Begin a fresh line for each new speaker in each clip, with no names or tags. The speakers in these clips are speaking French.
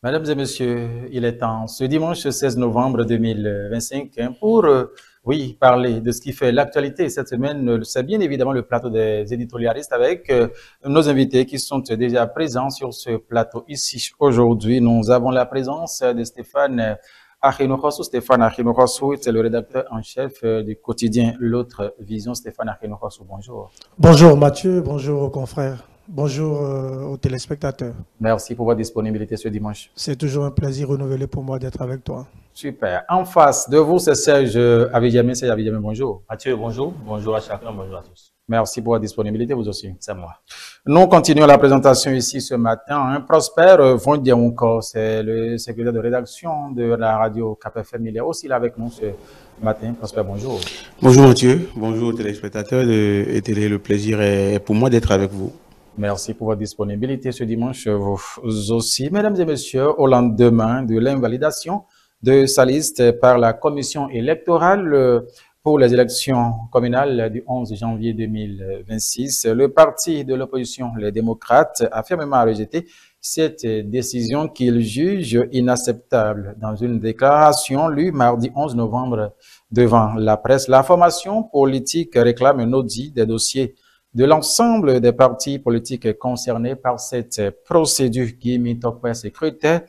Mesdames et messieurs, il est temps, ce dimanche 16 novembre 2025, pour, oui, parler de ce qui fait l'actualité cette semaine. C'est bien évidemment le plateau des éditorialistes avec nos invités qui sont déjà présents sur ce plateau ici. Aujourd'hui, nous avons la présence de Stéphane Akhinokhosou. Stéphane Akhinokhosou, c'est le rédacteur en chef du quotidien L'Autre Vision. Stéphane Akhinokhosou, bonjour.
Bonjour Mathieu, bonjour aux confrères, bonjour aux téléspectateurs.
Merci pour votre disponibilité ce dimanche.
C'est toujours un plaisir renouvelé pour moi d'être avec toi.
Super. En face de vous, c'est Serge Abidjamé. Serge Abidjamé, bonjour.
Mathieu, bonjour. Bonjour à chacun, bonjour à tous.
Merci pour votre disponibilité, vous aussi.
C'est moi.
Nous continuons la présentation ici ce matin. Prosper Vondiaounko, c'est le secrétaire de rédaction de la radio KPFM. Il est aussi là avec nous ce matin. Prosper, bonjour.
Bonjour Mathieu, bonjour aux téléspectateurs de télé. Le plaisir est pour moi d'être avec vous.
Merci pour votre disponibilité ce dimanche, vous aussi. Mesdames et messieurs, au lendemain de l'invalidation de sa liste par la commission électorale pour les élections communales du 11 janvier 2026, le parti de l'opposition, les démocrates, a fermement rejeté cette décision qu'il juge inacceptable. Dans une déclaration lue mardi 11 novembre devant la presse, la formation politique réclame un audit des dossiers de l'ensemble des partis politiques concernés par cette procédure qui mit au point sécuritaire.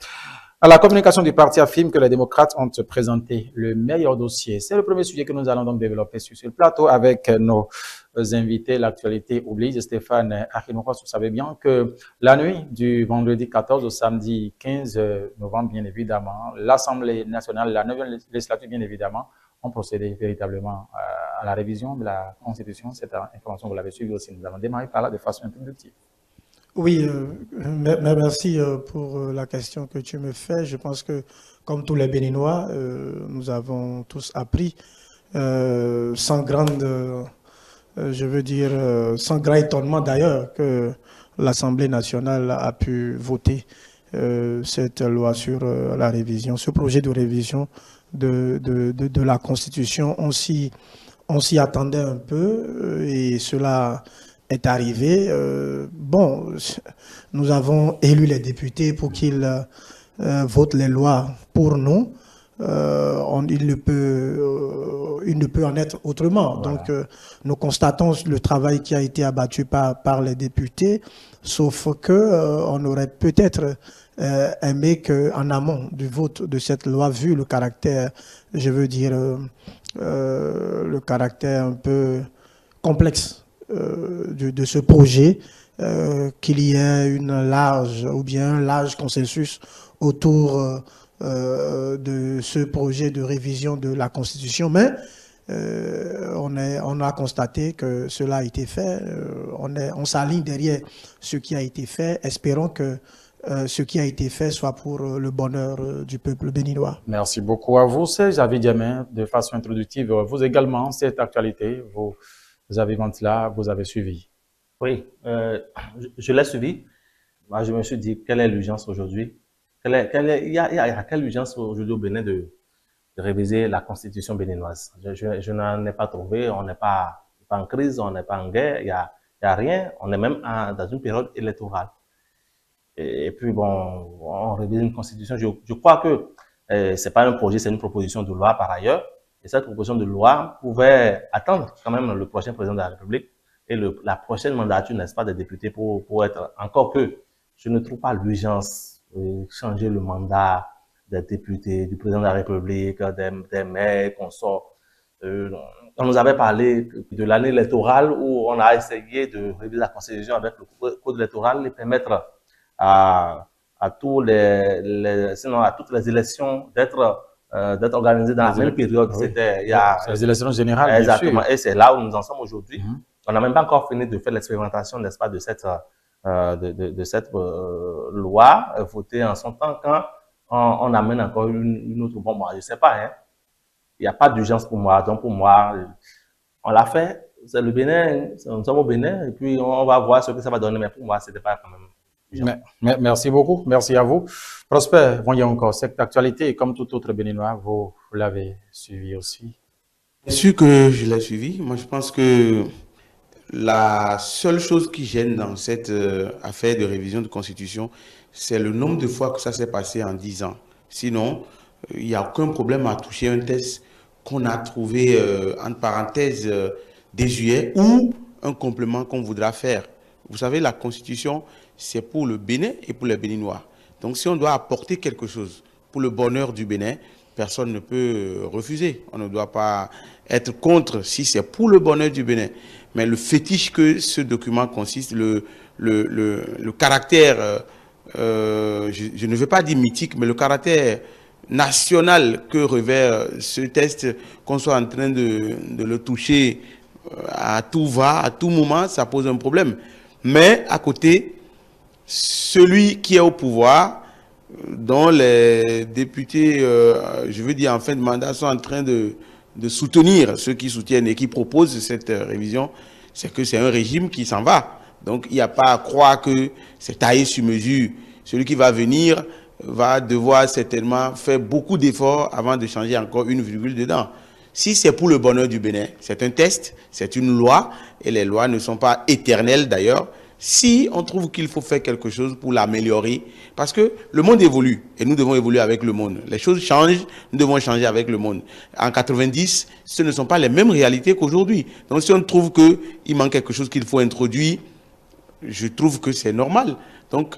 À la communication du parti affirme que les démocrates ont présenté le meilleur dossier. C'est le premier sujet que nous allons donc développer sur ce plateau avec nos invités. L'actualité oblige. Stéphane Akhinokhosou, vous savez bien que la nuit du vendredi 14 au samedi 15 novembre, bien évidemment, l'Assemblée nationale, la 9e législature, bien évidemment, ont procédé véritablement à la révision de la Constitution. Cette information, vous l'avez suivie aussi. Nous allons démarrer par là de façon introductive.
Oui, merci pour la question que tu me fais. Je pense que, comme tous les Béninois, nous avons tous appris sans sans grand étonnement d'ailleurs, que l'Assemblée nationale a pu voter cette loi sur la révision, ce projet de révision de la Constitution. On s'y attendait un peu et cela est arrivé. Bon, nous avons élu les députés pour qu'ils votent les lois pour nous. Il ne peut en être autrement. Voilà. Donc, nous constatons le travail qui a été abattu par les députés, sauf que on aurait peut-être aimé qu'en amont du vote de cette loi, vu le caractère, je veux dire, le caractère un peu complexe de ce projet, qu'il y ait un large consensus autour de ce projet de révision de la Constitution, mais on a constaté que cela a été fait. On s'aligne derrière ce qui a été fait. Espérons que ce qui a été fait soit pour le bonheur du peuple béninois.
Merci beaucoup à vous, Serge Abidjamé. De façon introductive, vous également, cette actualité, vous avez ventilé, vous avez suivi.
Oui, je l'ai suivi. Moi, je me suis dit, quelle est l'urgence aujourd'hui? Il y a quelle urgence aujourd'hui au Bénin de réviser la constitution béninoise? Je n'en ai pas trouvé. On n'est pas en crise, on n'est pas en guerre, il y a rien. On est même dans une période électorale. Et puis, bon, on révise une constitution. Je crois que c'est pas un projet, c'est une proposition de loi par ailleurs. Et cette proposition de loi pouvait attendre quand même le prochain président de la République et la prochaine mandature, n'est-ce pas, des députés pour être, encore que je ne trouve pas l'urgence de changer le mandat des députés, du président de la République, des maires, qu'on sort. On nous avait parlé de l'année électorale où on a essayé de réviser la Constitution avec le code électoral et permettre à toutes les élections d'être organisées dans la même période.
Oui. C'était les élections générales.
Exactement. Et c'est là où nous en sommes aujourd'hui. On n'a même pas encore fini de faire l'expérimentation, n'est-ce pas, de cette loi votée en son temps quand on amène encore une autre. Bon, moi, je sais pas, hein. Il n'y a pas d'urgence pour moi. Donc, pour moi, on l'a fait. C'est le Bénin. Nous sommes au Bénin. Et puis, on va voir ce que ça va donner. Mais pour moi, c'était pas quand même.
Merci beaucoup. Merci à vous. Prosper, bon, il y a encore cette actualité, comme tout autre Béninois, vous l'avez suivi aussi.
Bien sûr que je l'ai suivi. Moi, je pense que la seule chose qui gêne dans cette affaire de révision de constitution, c'est le nombre de fois que ça s'est passé en 10 ans. Sinon, il n'y a aucun problème à toucher un test qu'on a trouvé, entre parenthèses, désuet ou un complément qu'on voudra faire. Vous savez, la Constitution, c'est pour le Bénin et pour les Béninois. Donc, si on doit apporter quelque chose pour le bonheur du Bénin, personne ne peut refuser. On ne doit pas être contre si c'est pour le bonheur du Bénin. Mais le fétiche que ce document consiste, le caractère, je ne veux pas dire mythique, mais le caractère national que revêt ce test, qu'on soit en train de le toucher à tout va, à tout moment, ça pose un problème. Mais à côté, celui qui est au pouvoir, dont les députés, je veux dire en fin de mandat, sont en train de soutenir ceux qui soutiennent et qui proposent cette révision, c'est que c'est un régime qui s'en va. Donc il n'y a pas à croire que c'est taillé sur mesure. Celui qui va venir va devoir certainement faire beaucoup d'efforts avant de changer encore une virgule dedans. Si c'est pour le bonheur du Bénin, c'est un test, c'est une loi, et les lois ne sont pas éternelles d'ailleurs. Si on trouve qu'il faut faire quelque chose pour l'améliorer, parce que le monde évolue, et nous devons évoluer avec le monde. Les choses changent, nous devons changer avec le monde. En 90, ce ne sont pas les mêmes réalités qu'aujourd'hui. Donc si on trouve qu'il manque quelque chose qu'il faut introduire, je trouve que c'est normal. Donc,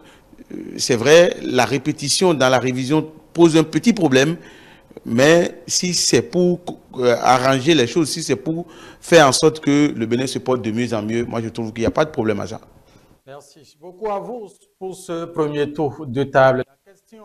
c'est vrai, la répétition dans la révision pose un petit problème, mais si c'est pour arranger les choses, si c'est pour faire en sorte que le Bénin se porte de mieux en mieux, moi je trouve qu'il n'y a pas de problème à ça.
Merci beaucoup à vous pour ce premier tour de table. La question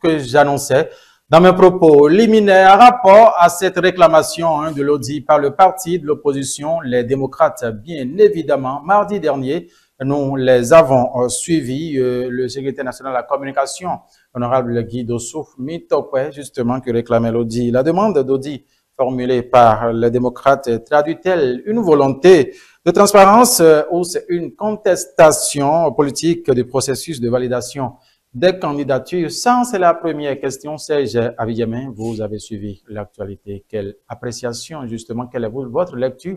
que j'annonçais dans mes propos liminaires, rapport à cette réclamation de l'audit par le parti de l'opposition, les démocrates, bien évidemment, mardi dernier, nous les avons suivis, le secrétaire national de la communication, honorable Guy Dossou Mitokwe, justement, qui réclamait l'audit. La demande d'audit formulée par les démocrates traduit-elle une volonté de transparence ou c'est une contestation politique du processus de validation des candidatures? Ça, c'est la première question. Serge Abidjamin, vous avez suivi l'actualité. Quelle appréciation, justement, quelle est votre lecture,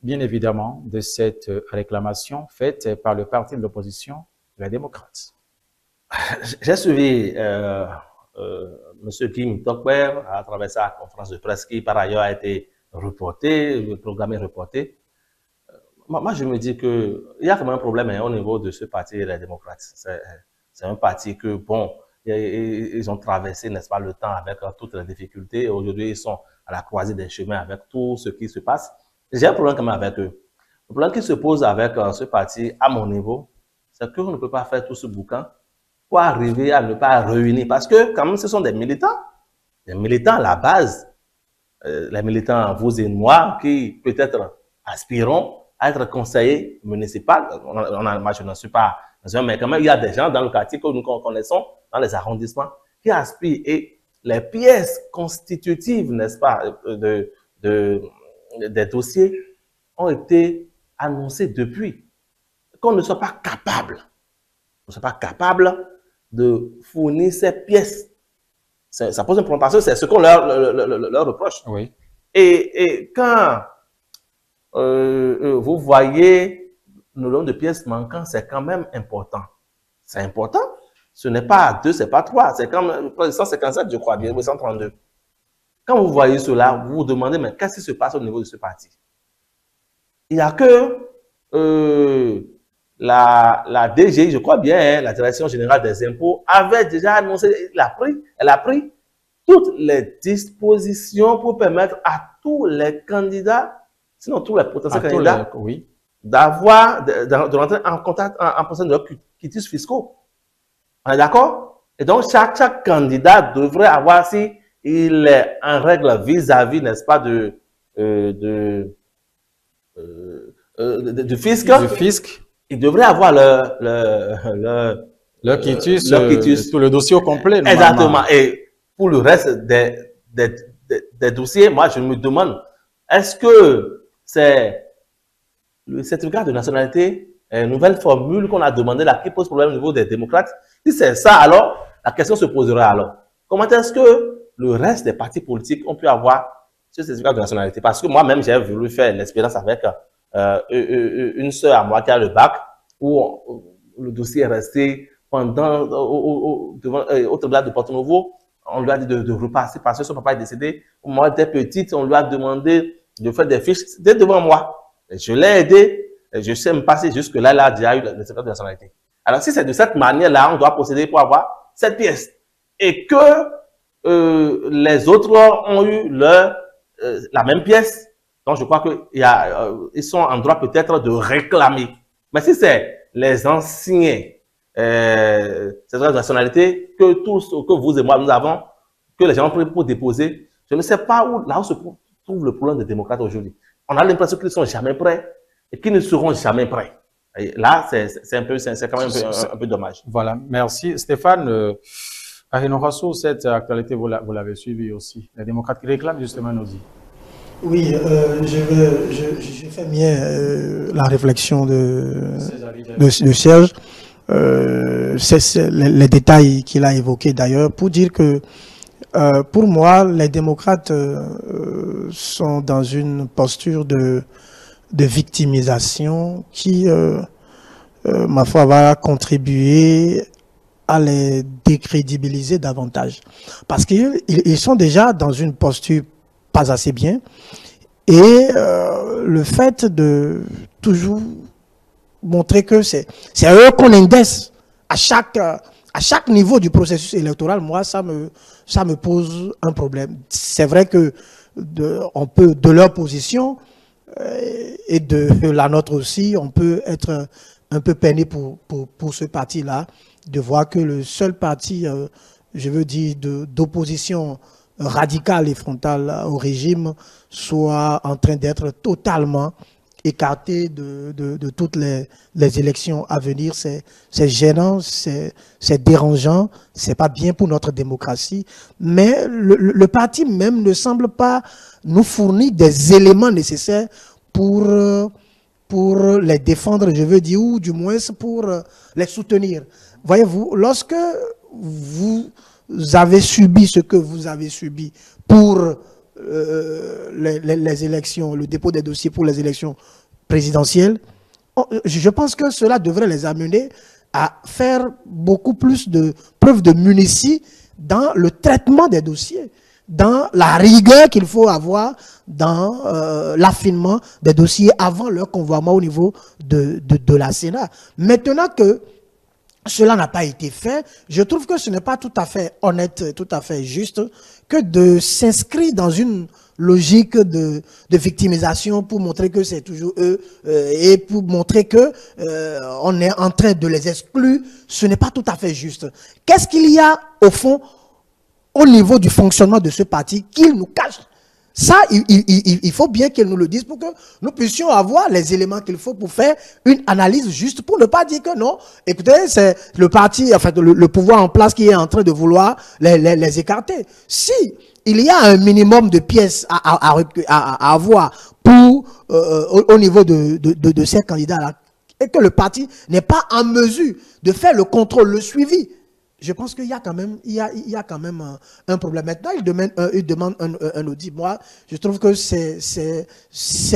bien évidemment, de cette réclamation faite par le parti de l'opposition, les démocrates?
J'ai suivi M. Guy Mitokwe à travers sa conférence de presse qui, par ailleurs, a été reportée, le programme est reporté. Moi, je me dis qu'il y a quand même un problème au niveau de ce parti, les démocrates. C'est un parti que, bon, ils ont traversé, n'est-ce pas, le temps avec toutes les difficultés. Aujourd'hui, ils sont à la croisée des chemins avec tout ce qui se passe. J'ai un problème quand même avec eux. Le problème qui se pose avec ce parti, à mon niveau, c'est qu'on ne peut pas faire tout ce bouquin pour arriver à ne pas réunir. Parce que, quand même, ce sont des militants à la base. Les militants, vous et moi, qui peut-être aspirons à être conseiller municipal. Moi, je n'en suis pas, mais quand même, il y a des gens dans le quartier que nous connaissons, dans les arrondissements, qui aspirent. Et les pièces constitutives, n'est-ce pas, des dossiers ont été annoncées depuis. Qu'on ne soit pas capable, de fournir ces pièces. Ça pose un problème parce que c'est ce qu'on leur reproche.
Oui.
Et quand vous voyez le nombre de pièces manquantes, c'est quand même important. C'est important. Ce n'est pas 2, c'est pas 3. C'est quand même 157, je crois bien, 132. Quand vous voyez cela, vous vous demandez, mais qu'est-ce qui se passe au niveau de ce parti? Il n'y a que la DGI, je crois bien, la Direction Générale des Impôts, avait déjà annoncé, elle a pris toutes les dispositions pour permettre à tous les candidats, sinon tous les potentiels candidats,
oui,
de rentrer en contact, en procédure de leurs quitus fiscaux. On est d'accord? Et donc, chaque candidat devrait avoir, si il est en règle vis-à-vis, n'est-ce pas, du fisc, il devrait avoir
leur quitus, tout le dossier au complet.
Exactement. Et pour le reste des dossiers, moi, je me demande, est-ce que c'est le certificat de nationalité, une nouvelle formule qu'on a demandé là, qui pose problème au niveau des démocrates? Si c'est ça, alors, la question se poserait alors. Comment est-ce que le reste des partis politiques ont pu avoir ce certificat de nationalité? Parce que moi-même, j'ai voulu faire l'expérience avec une sœur à moi qui a le bac, où le dossier est resté au tribunal de Porto Novo, on lui a dit de repasser parce que son papa est décédé. Moi, j'étais petite, on lui a demandé de faire des fiches. C'était devant moi. Et je l'ai aidé. Et je sais me passer jusque-là, il a déjà eu le certificat de nationalité. Alors, si c'est de cette manière-là, on doit procéder pour avoir cette pièce. Et que les autres ont eu la même pièce, donc je crois qu'ils sont en droit peut-être de réclamer. Mais si c'est les anciens certificats de nationalité que vous et moi nous avons, que les gens ont pris pour déposer, je ne sais pas là où se trouve le problème des démocrates aujourd'hui. On a l'impression qu'ils ne sont jamais prêts et qu'ils ne seront jamais prêts. Et là, c'est quand même un peu dommage.
Voilà, merci. Stéphane, à Rhino-Rasso, cette actualité, vous l'avez suivi aussi. Les démocrates qui réclament justement nos dits.
Oui, je fais bien la réflexion de Serge. C'est les détails qu'il a évoqués d'ailleurs pour dire que pour moi, les démocrates sont dans une posture de victimisation qui, ma foi, va contribuer à les décrédibiliser davantage. Parce qu'ils sont déjà dans une posture pas assez bien. Et le fait de toujours montrer que c'est à eux qu'on indexe à chaque niveau du processus électoral, moi, ça me pose un problème. C'est vrai que on peut, de leur position et de la nôtre aussi, on peut être un peu peiné pour ce parti-là, de voir que le seul parti, je veux dire, d'opposition radicale et frontale au régime soit en train d'être totalement écarté de toutes les élections à venir. C'est gênant, c'est dérangeant, c'est pas bien pour notre démocratie. Mais le parti même ne semble pas nous fournir des éléments nécessaires pour les défendre, je veux dire, ou du moins pour les soutenir. Voyez-vous, lorsque vous avez subi ce que vous avez subi pour les élections, le dépôt des dossiers pour les élections présidentielles, je pense que cela devrait les amener à faire beaucoup plus de preuves de munitie dans le traitement des dossiers, dans la rigueur qu'il faut avoir dans l'affinement des dossiers avant leur convoiement au niveau de la Sénat. Maintenant que cela n'a pas été fait, je trouve que ce n'est pas tout à fait honnête, tout à fait juste, que de s'inscrire dans une logique de victimisation pour montrer que c'est toujours eux et pour montrer que on est en train de les exclure. Ce n'est pas tout à fait juste. Qu'est-ce qu'il y a au fond au niveau du fonctionnement de ce parti qu'il nous cache? Ça, il faut bien qu'ils nous le disent pour que nous puissions avoir les éléments qu'il faut pour faire une analyse juste, pour ne pas dire que non, écoutez, c'est le parti, en fait, le pouvoir en place qui est en train de vouloir les écarter. Si il y a un minimum de pièces à avoir pour, au niveau de ces candidats-là, et que le parti n'est pas en mesure de faire le contrôle, le suivi, je pense qu'il y a quand même, un problème. Maintenant, ils demandent un audit. Moi, je trouve que c'est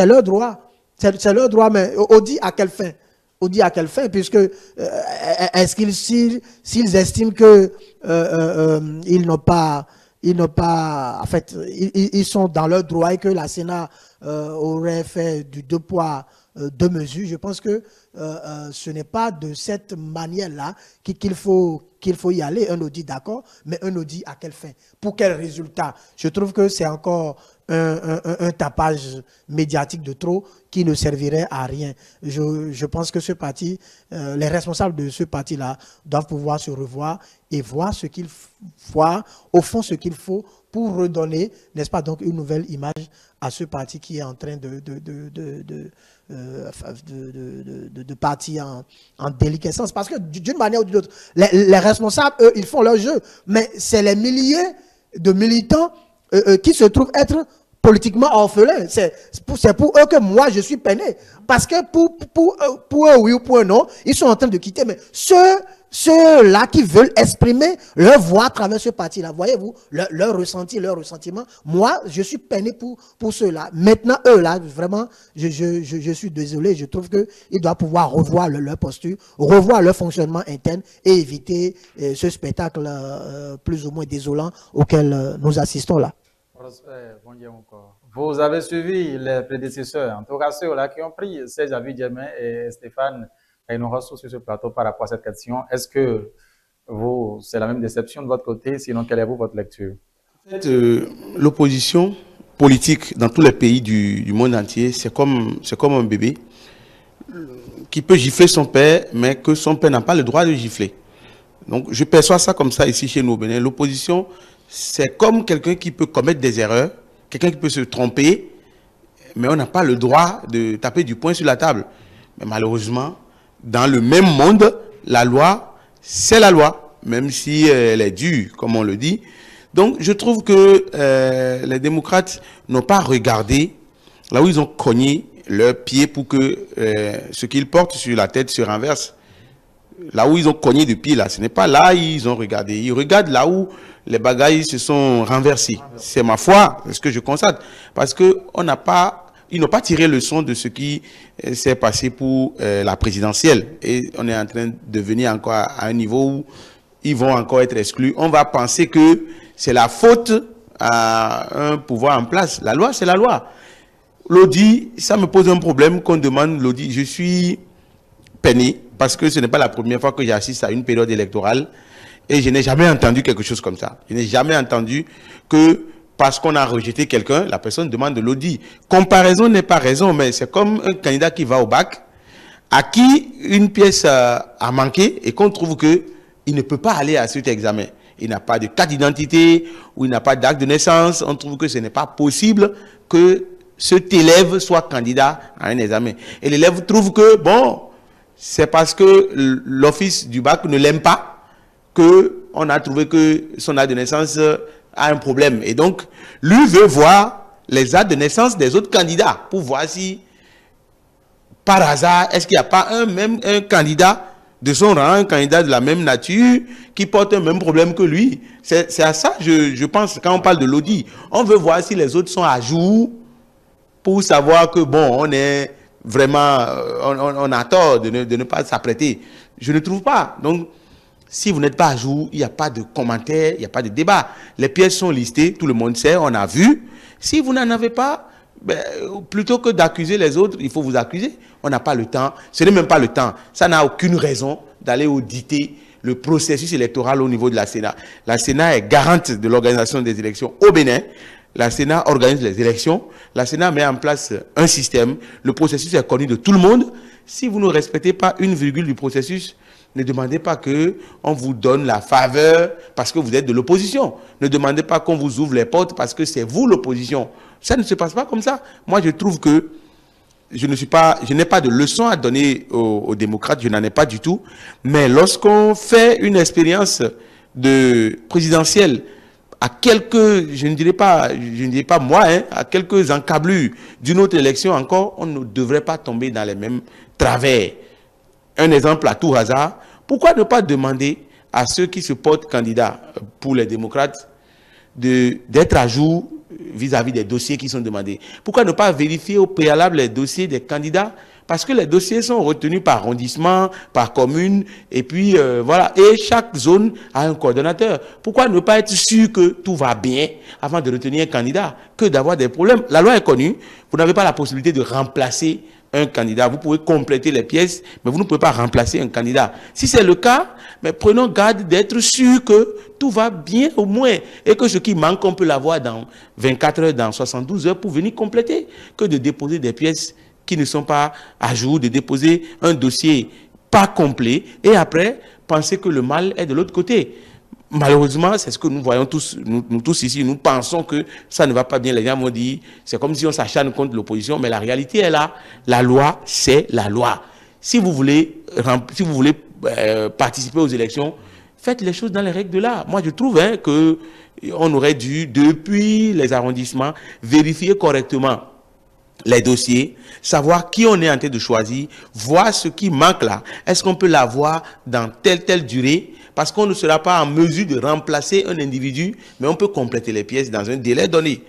leur droit. C'est leur droit, mais audit à quelle fin? Audit à quelle fin? Puisque, est-ce s'ils estiment que ils n'ont pas, en fait, ils sont dans leur droit et que la Sénat aurait fait du 2 poids, 2 mesures, je pense que ce n'est pas de cette manière-là qu'il faut y aller, un audit, d'accord, mais un audit à quelle fin? Pour quel résultat? Je trouve que c'est encore un tapage médiatique de trop qui ne servirait à rien. Je pense que ce parti, les responsables de ce parti-là doivent pouvoir se revoir et voir ce qu'il faut, au fond ce qu'il faut pour redonner, n'est-ce pas, donc une nouvelle image à ce parti qui est en train de partir en déliquescence. Parce que d'une manière ou d'une autre, les responsables, eux, ils font leur jeu. Mais c'est les milliers de militants qui se trouvent être politiquement orphelins. C'est pour eux que moi, je suis peiné. Parce que pour eux, oui ou pour eux, non, ils sont en train de quitter. Mais ceux
ceux-là qui veulent exprimer leur voix à travers ce parti-là. Voyez-vous, leur ressenti, leur ressentiment. Moi, je suis peiné pour ceux-là. Maintenant, eux-là, vraiment, je suis désolé, je trouve qu'ils doivent pouvoir revoir leur posture, revoir leur fonctionnement interne et éviter ce spectacle plus ou moins désolant auquel nous assistons là.
Vous avez suivi les prédécesseurs, en tout cas ceux-là qui ont pris Serge Abidjemé et Stéphane Kainorasso sur ce plateau par rapport à cette question. Est-ce que c'est la même déception de votre côté? Sinon, quelle est votre lecture?
En fait, l'opposition politique dans tous les pays du monde entier, c'est comme un bébé qui peut gifler son père, mais que son père n'a pas le droit de gifler. Donc, je perçois ça comme ça ici chez nous au Bénin. L'opposition, c'est comme quelqu'un qui peut commettre des erreurs, quelqu'un qui peut se tromper, mais on n'a pas le droit de taper du poing sur la table. Mais malheureusement, dans le même monde, la loi, c'est la loi, même si elle est dure, comme on le dit. Donc, je trouve que les démocrates n'ont pas regardé là où ils ont cogné leurs pieds pour que ce qu'ils portent sur la tête se renverse. Là où ils ont cogné de pied, là, ce n'est pas là ils ont regardé. Ils regardent là où les bagailles se sont renversés. C'est ma foi, c'est ce que je constate. Parce qu'ils n'ont pas tiré le son de ce qui s'est passé pour la présidentielle. Et on est en train de venir encore à un niveau où ils vont encore être exclus. On va penser que c'est la faute à un pouvoir en place. La loi, c'est la loi. L'audit, ça me pose un problème qu'on demande l'audit. Je suis peiné parce que ce n'est pas la première fois que j'assiste à une période électorale et je n'ai jamais entendu quelque chose comme ça. Je n'ai jamais entendu que parce qu'on a rejeté quelqu'un, la personne demande de l'audit. Comparaison n'est pas raison, mais c'est comme un candidat qui va au bac, à qui une pièce a manqué et qu'on trouve qu'il ne peut pas aller à cet examen. Il n'a pas de carte d'identité ou il n'a pas d'acte de naissance. On trouve que ce n'est pas possible que cet élève soit candidat à un examen. Et l'élève trouve que, bon, c'est parce que l'office du bac ne l'aime pas qu'on a trouvé que son acte de naissance a un problème. Et donc, lui veut voir les actes de naissance des autres candidats pour voir si, par hasard, est-ce qu'il n'y a pas un candidat de son rang, un candidat de la même nature qui porte un même problème que lui. C'est à ça, je pense, quand on parle de l'audit. On veut voir si les autres sont à jour pour savoir que, bon, on est vraiment, on a tort de ne pas s'apprêter. Je ne trouve pas. Donc, si vous n'êtes pas à jour, il n'y a pas de commentaires, il n'y a pas de débat. Les pièces sont listées, tout le monde sait, on a vu. Si vous n'en avez pas, ben, plutôt que d'accuser les autres, il faut vous accuser. On n'a pas le temps. Ce n'est même pas le temps. Ça n'a aucune raison d'aller auditer le processus électoral au niveau de la Sénat. La Sénat est garante de l'organisation des élections au Bénin. La Sénat organise les élections. La Sénat met en place un système. Le processus est connu de tout le monde. Si vous ne respectez pas une virgule du processus, ne demandez pas qu'on vous donne la faveur parce que vous êtes de l'opposition. Ne demandez pas qu'on vous ouvre les portes parce que c'est vous l'opposition. Ça ne se passe pas comme ça. Moi, je trouve que je n'ai pas de leçon à donner aux démocrates, je n'en ai pas du tout. Mais lorsqu'on fait une expérience de présidentielle à quelques, je ne dirais pas moi, hein, à quelques encablures d'une autre élection encore, on ne devrait pas tomber dans les mêmes travers. Un exemple à tout hasard, pourquoi ne pas demander à ceux qui se portent candidats pour les démocrates d'être à jour vis-à-vis des dossiers qui sont demandés? Pourquoi ne pas vérifier au préalable les dossiers des candidats? Parce que les dossiers sont retenus par arrondissement, par commune, et puis voilà. Et chaque zone a un coordonnateur. Pourquoi ne pas être sûr que tout va bien avant de retenir un candidat que d'avoir des problèmes? La loi est connue. Vous n'avez pas la possibilité de remplacer un candidat. Vous pouvez compléter les pièces, mais vous ne pouvez pas remplacer un candidat. Si c'est le cas, mais prenons garde d'être sûr que tout va bien au moins et que ce qui manque, on peut l'avoir dans 24 heures, dans 72 heures pour venir compléter, que de déposer des pièces qui ne sont pas à jour, de déposer un dossier pas complet et après penser que le mal est de l'autre côté. Malheureusement, c'est ce que nous voyons tous, nous tous ici, nous pensons que ça ne va pas bien. Les gens m'ont dit, c'est comme si on s'acharne contre l'opposition, mais la réalité est là. La loi, c'est la loi. Si vous voulez participer aux élections, faites les choses dans les règles de l'art. Moi, je trouve qu'on aurait dû, depuis les arrondissements, vérifier correctement les dossiers, savoir qui on est en train de choisir, voir ce qui manque là. Est-ce qu'on peut l'avoir dans telle durée? Parce qu'on ne sera pas en mesure de remplacer un individu, mais on peut compléter les pièces dans un délai donné.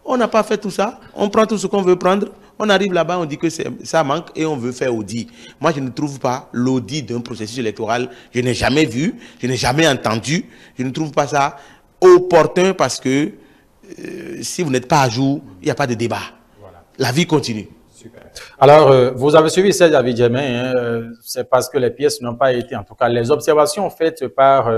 On n'a pas fait tout ça. On prend tout ce qu'on veut prendre. On arrive là-bas, on dit que ça manque et on veut faire audit. Moi, je ne trouve pas l'audit d'un processus électoral. Je n'ai jamais vu, je n'ai jamais entendu. Je ne trouve pas ça opportun parce que si vous n'êtes pas à jour, il n'y a pas de débat. Voilà. La vie continue.
Super. Alors, vous avez suivi Serge Abidjamé, c'est parce que les pièces n'ont pas été, en tout cas, les observations faites par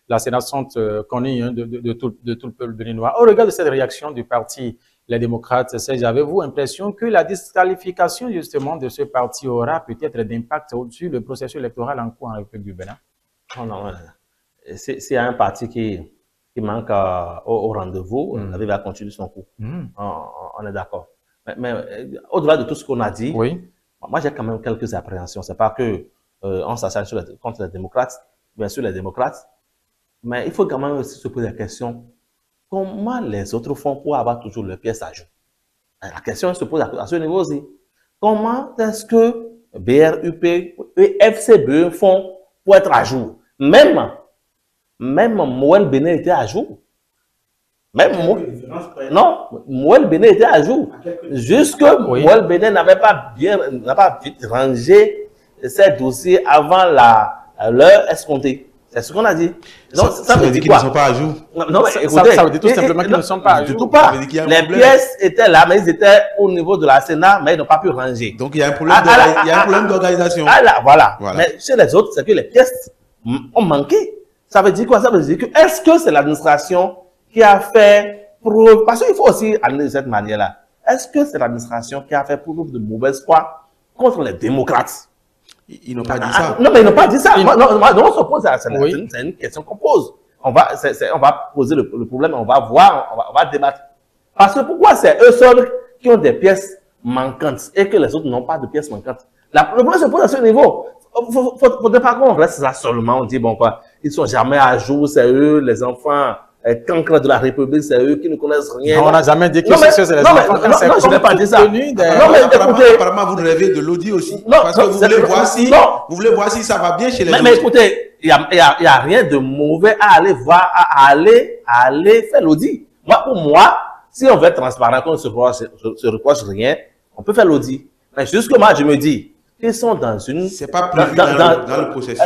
la sénatrice connue de tout le peuple béninois. Au regard de cette réaction du parti Les Démocrates, Serge, avez-vous l'impression que la disqualification justement de ce parti aura peut-être d'impact sur le processus électoral en cours en République du Bénin?
Oh non, c'est un parti qui manque au rendez-vous, on va continuer son cours. On est d'accord. Mais au-delà de tout ce qu'on a dit,
oui.
Moi j'ai quand même quelques appréhensions. C'est pas que on s'acharne contre les démocrates, bien sûr les démocrates, mais il faut quand même aussi se poser la question, comment les autres font pour avoir toujours leurs pièces à jour? La question se pose à ce niveau aussi. Comment est-ce que BRUP et FCBE font pour être à jour? Même Moël Bénin était à jour. Non, Moël Bénin était à jour. Jusque Moël Bénin n'avait pas vite rangé ses dossiers avant l'heure escomptée. C'est ce qu'on a dit.
Donc, ça veut dire qu'ils ne sont pas à jour.
Non, mais écoutez,
ça veut dire tout simplement qu'ils ne sont pas à jour.
Du tout pas. Les pièces étaient là, mais ils étaient au niveau de la Sénat, mais ils n'ont pas pu ranger.
Donc il y a un problème d'organisation.
Voilà. Mais chez les autres, c'est que les pièces ont manqué. Ça veut dire quoi? Ça veut dire que est-ce que c'est l'administration qui a fait preuve, parce qu'il faut aussi analyser de cette manière-là, est-ce que c'est l'administration qui a fait preuve de mauvaise foi contre les démocrates?
Ils n'ont pas dit ça.
Non, mais ils n'ont pas dit ça. Non, on se pose, c'est une question qu'on pose. On va poser le problème, on va voir, on va débattre. Parce que pourquoi c'est eux seuls qui ont des pièces manquantes et que les autres n'ont pas de pièces manquantes? Le problème se pose à ce niveau. Faudrait pas qu'on reste là seulement, on dit, bon, quoi, ils sont jamais à jour, c'est eux, les enfants, cancres de la République, c'est eux qui ne connaissent rien.
Non, on n'a jamais dit que c'est les enfants.
Non, je n'ai pas dit ça.
Non, mais écoutez, apparemment, vous rêvez de l'audit aussi. Non, parce que vous voulez voir si ça va bien chez les autres.
Mais écoutez, il y a rien de mauvais à aller voir, à aller faire l'audit. Pour moi, si on veut être transparent, qu'on ne se reproche rien, on peut faire l'audit. Mais jusque moi, je me dis, ils sont dans une...
C'est pas prévu dans le processus.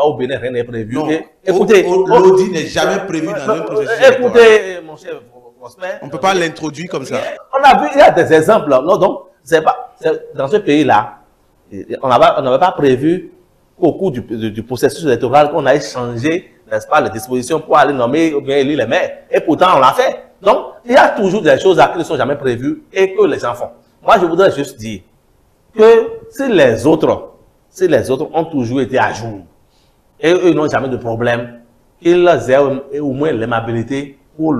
Au Bénin, rien n'est prévu.
Non,
écoutez,
l'audit n'est jamais prévu dans un processus.
Écoutez, mon cher Prosper,
on ne peut pas l'introduire comme ça.
On a vu, il y a des exemples. Non, donc, dans ce pays-là, on n'avait pas prévu qu'au cours du processus électoral, qu'on allait changer, n'est-ce pas, les dispositions pour aller nommer ou bien élire les maires. Et pourtant, on l'a fait. Donc, il y a toujours des choses qui ne sont jamais prévues et que les gens font. Moi, je voudrais juste dire que si les autres ont toujours été à jour et eux ils n'ont jamais de problème, qu'ils aient au moins l'aimabilité pour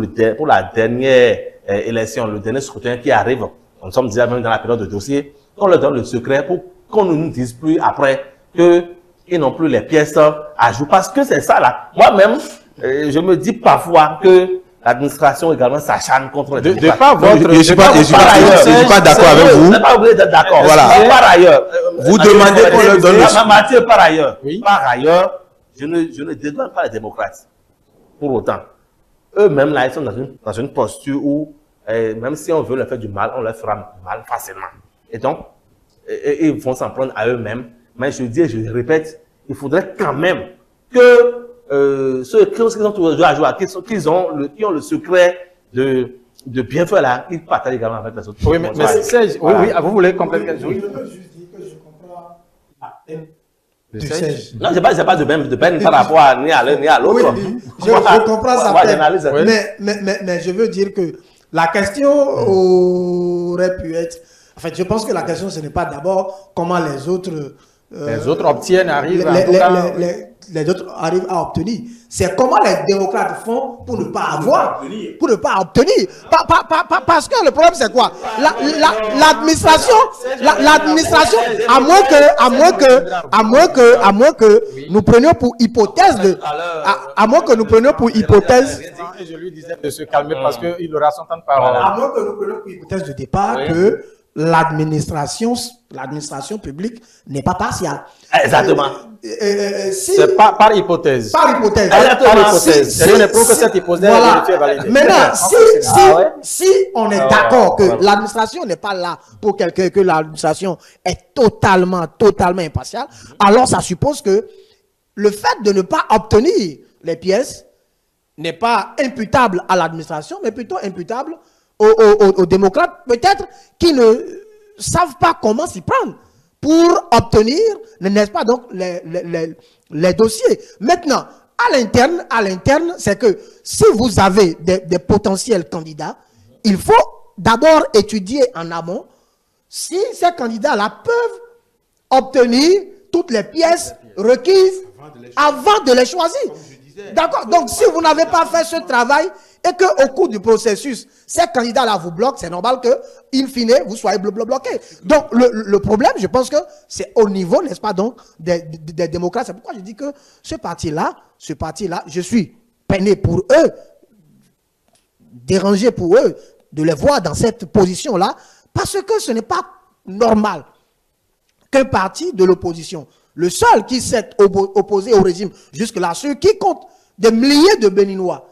la dernière élection, le dernier scrutin qui arrive. Nous sommes déjà même dans la période de dossier, qu'on leur donne le secret pour qu'on ne nous dise plus après qu'ils n'ont plus les pièces à jour. Parce que c'est ça là. Moi-même, je me dis parfois que l'administration également s'acharne contre les démocrates.
Je ne suis pas d'accord avec vous.
Pas obligé d'être d'accord.
Voilà.
Par ailleurs,
vous demandez qu'on leur donne le...
Mathieu, par ailleurs, je ne dédouane pas les démocrates. Pour autant, eux-mêmes là, ils sont dans une posture où, même si on veut leur faire du mal, on leur fera du mal facilement. Et donc, ils vont s'en prendre à eux-mêmes. Mais je dis et je répète, il faudrait quand même que ceux qui ont toujours à jouer, qui ont le secret de bien faire là, ils partagent également avec les autres.
Oui, mais Serge, oui, vous voulez compléter quelque chose?
Je veux juste dire que je comprends la peine de Serge.
Non, je n'ai pas de peine par rapport ni à l'un ni à l'autre.
Oui, je comprends sa peine. Mais je veux dire que la question aurait pu être... En fait, je pense que la question, ce n'est pas d'abord comment les autres
obtiennent, arrivent
les autres arrivent à obtenir. C'est comment les démocrates font pour ne pas avoir, pour ne pas obtenir. Parce que le problème c'est quoi? L'administration, à moins que nous prenions pour hypothèse à moins que nous prenions pour hypothèse.
Et je lui disais de se calmer parce qu'il aura son temps de parole.
À moins que nous prenions pour hypothèse de départ que
l'administration publique n'est pas partiale.
Exactement.
C'est par hypothèse.
Par hypothèse.
Par hypothèse. Rien ne prouve que cette hypothèse est vérifiée et validée.
Maintenant, si on est d'accord que l'administration n'est pas là pour quelqu'un, que l'administration est totalement impartiale, alors ça suppose que le fait de ne pas obtenir les pièces n'est pas imputable à l'administration, mais plutôt imputable aux démocrates, peut-être, qui ne savent pas comment s'y prendre pour obtenir, n'est-ce pas, donc, les dossiers. Maintenant, à l'interne, c'est que si vous avez des potentiels candidats, il faut d'abord étudier en amont si ces candidats-là peuvent obtenir toutes les pièces requises avant de les choisir. D'accord? Donc, si vous n'avez pas fait ce travail et qu'au cours du processus, ces candidats-là vous bloquent, c'est normal que, in fine, vous soyez bloqués. Donc, le problème, je pense que c'est au niveau, n'est-ce pas, donc, des démocrates. C'est pourquoi je dis que ce parti-là, je suis peiné pour eux, dérangé pour eux, de les voir dans cette position-là, parce que ce n'est pas normal qu'un parti de l'opposition, le seul qui s'est opposé au régime jusque-là, ceux qui comptent des milliers de Béninois,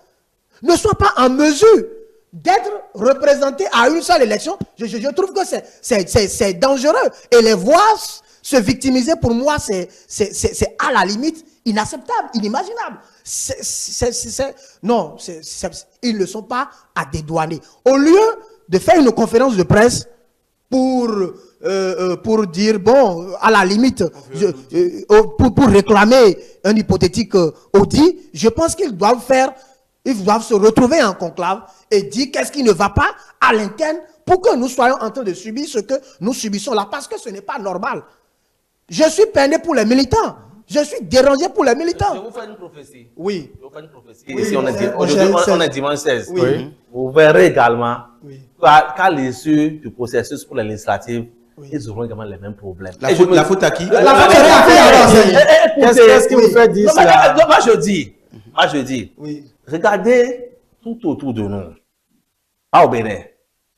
ne soit pas en mesure d'être représentés à une seule élection, je trouve que c'est dangereux. Et les voir se victimiser, pour moi, c'est à la limite inacceptable, inimaginable. Non, ils ne sont pas à dédouaner. Au lieu de faire une conférence de presse pour dire, bon, à la limite, pour réclamer un hypothétique audit, je pense qu'ils doivent se retrouver en conclave et dire qu'est-ce qui ne va pas à l'interne pour que nous soyons en train de subir ce que nous subissons là, parce que ce n'est pas normal. Je suis peiné pour les militants. Je suis dérangé pour les militants.
Je vous fais une prophétie.
Oui.
Je vous fais une prophétie.
Oui,
Ici,
aujourd'hui,
on est dimanche 16.
Oui.
Vous verrez également
Oui.
qu'à l'issue du processus pour les législatives, ils auront également les mêmes problèmes.
La faute à qui?
La faute à qui?
Qu'est-ce qui vous fait dire cela?
Moi, je dis,
Oui.
regardez tout autour de nous. Pas au Bénin,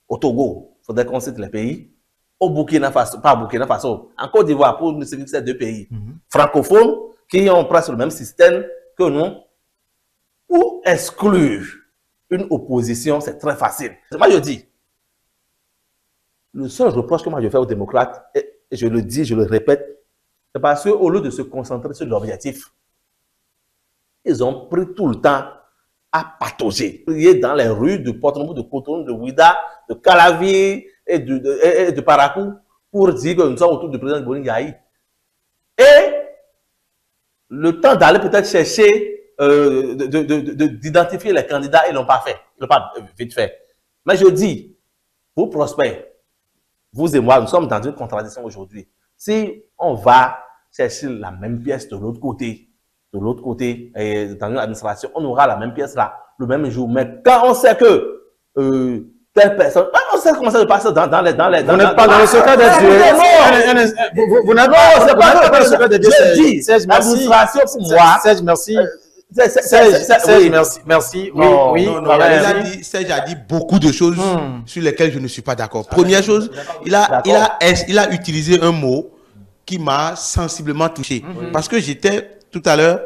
au Togo, il faudrait qu'on cite les pays. Au Burkina Faso, pas au Burkina Faso, en Côte d'Ivoire, pour nous citer ces deux pays francophones qui ont presque le même système que nous, ou exclure une opposition, c'est très facile. Moi, je dis, le seul reproche que moi je fais aux démocrates, et je le dis, je le répète, c'est parce qu'au lieu de se concentrer sur l'objectif, ils ont pris tout le temps à patauger. Prier dans les rues de Porto-Novo, de Cotonou, de Ouida, de Calavi et de Parakou pour dire que nous sommes autour du président Boni Yahi. Et le temps d'aller peut-être chercher, d'identifier les candidats, ils ne l'ont pas fait. Ils ne l'ont pas vite fait. Mais je dis, vous Prosper, vous et moi, nous sommes dans une contradiction aujourd'hui. Si on va chercher la même pièce de l'autre côté, et dans une administration, on aura la même pièce là, le même jour. Mais quand on sait que telle personne, on sait comment ça se passe dans les...
Vous n'êtes pas dans le secret des dieux. Vous n'êtes pas dans le secret des dieux.
Je dis, l'administration pour moi...
Serge, merci. Merci. Oui.
Serge a dit beaucoup de choses sur lesquelles je ne suis pas d'accord. Première chose, il a utilisé un mot qui m'a sensiblement touché. Parce que j'étais tout à l'heure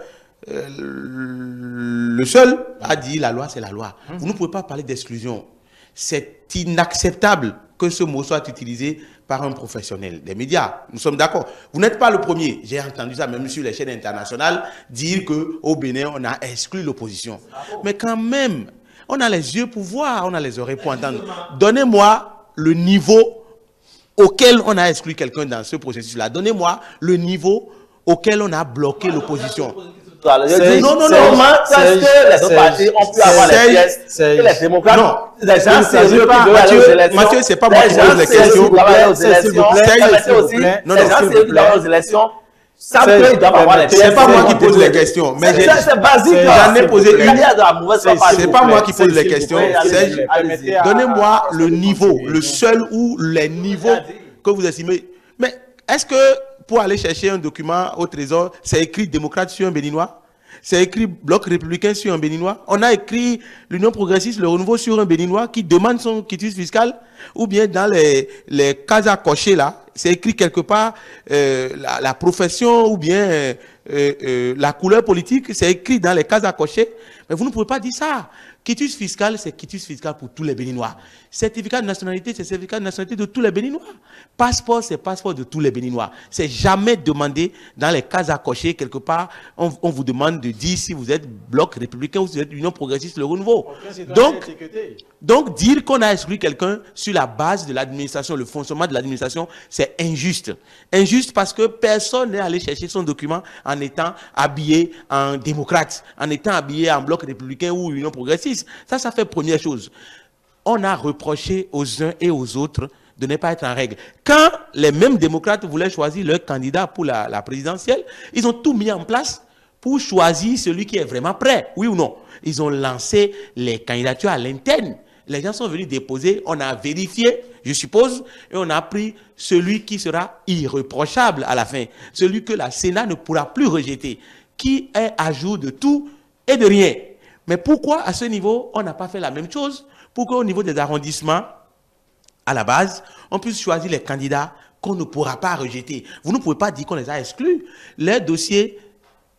le seul à dire la loi, c'est la loi. Vous ne pouvez pas parler d'exclusion. C'est inacceptable que ce mot soit utilisé par un professionnel des médias. Nous sommes d'accord. Vous n'êtes pas le premier. J'ai entendu ça même sur les chaînes internationales dire qu'au Bénin, on a exclu l'opposition. Mais quand même, on a les yeux pour voir, on a les oreilles pour entendre. Donnez-moi le niveau auquel on a exclu quelqu'un dans ce processus-là. Donnez-moi le niveau auquel on a bloqué l'opposition.
Non. Est-ce que les autres partis ont pu avoir les pièces et les démocrates? Non. Les gens sérieux qui doivent aller aux élections.
Mathieu, c'est pas moi qui pose les questions.
Les gens sérieux qui doivent aller aux élections. C'est
pas moi qui pose les questions. Mais
c'est basique.
J'en ai posé une. C'est pas moi qui pose les questions. Donnez-moi le niveau, le seul ou les niveaux que vous estimez. Mais est-ce que pour aller chercher un document au trésor, c'est écrit démocrate sur un béninois? C'est écrit Bloc républicain sur un Béninois. On a écrit l'Union progressiste, le renouveau sur un Béninois qui demande son quitus fiscal. Ou bien dans les cases à cocher là, c'est écrit quelque part la profession ou bien la couleur politique, c'est écrit dans les cases à cocher. Mais vous ne pouvez pas dire ça. Quitus fiscal, c'est quitus fiscal pour tous les Béninois. Certificat de nationalité, c'est certificat de nationalité de tous les Béninois. Passeport, c'est passeport de tous les Béninois. C'est jamais demandé dans les cases à cocher quelque part. On vous demande de dire si vous êtes Bloc républicain ou si vous êtes Union progressiste, le renouveau. Donc dire qu'on a exclu quelqu'un sur la base de l'administration, le fonctionnement de l'administration, c'est injuste. Injuste parce que personne n'est allé chercher son document en étant habillé en démocrate, en étant habillé en Bloc républicain ou Union progressiste. Ça fait première chose. On a reproché aux uns et aux autres de ne pas être en règle. Quand les mêmes démocrates voulaient choisir leur candidat pour la présidentielle, ils ont tout mis en place pour choisir celui qui est vraiment prêt, oui ou non. Ils ont lancé les candidatures à l'interne. Les gens sont venus déposer, on a vérifié, je suppose, et on a pris celui qui sera irréprochable à la fin, celui que la Sénat ne pourra plus rejeter, qui est à jour de tout et de rien. Mais pourquoi, à ce niveau, on n'a pas fait la même chose pour qu'au niveau des arrondissements, à la base, on puisse choisir les candidats qu'on ne pourra pas rejeter. Vous ne pouvez pas dire qu'on les a exclus. Les dossiers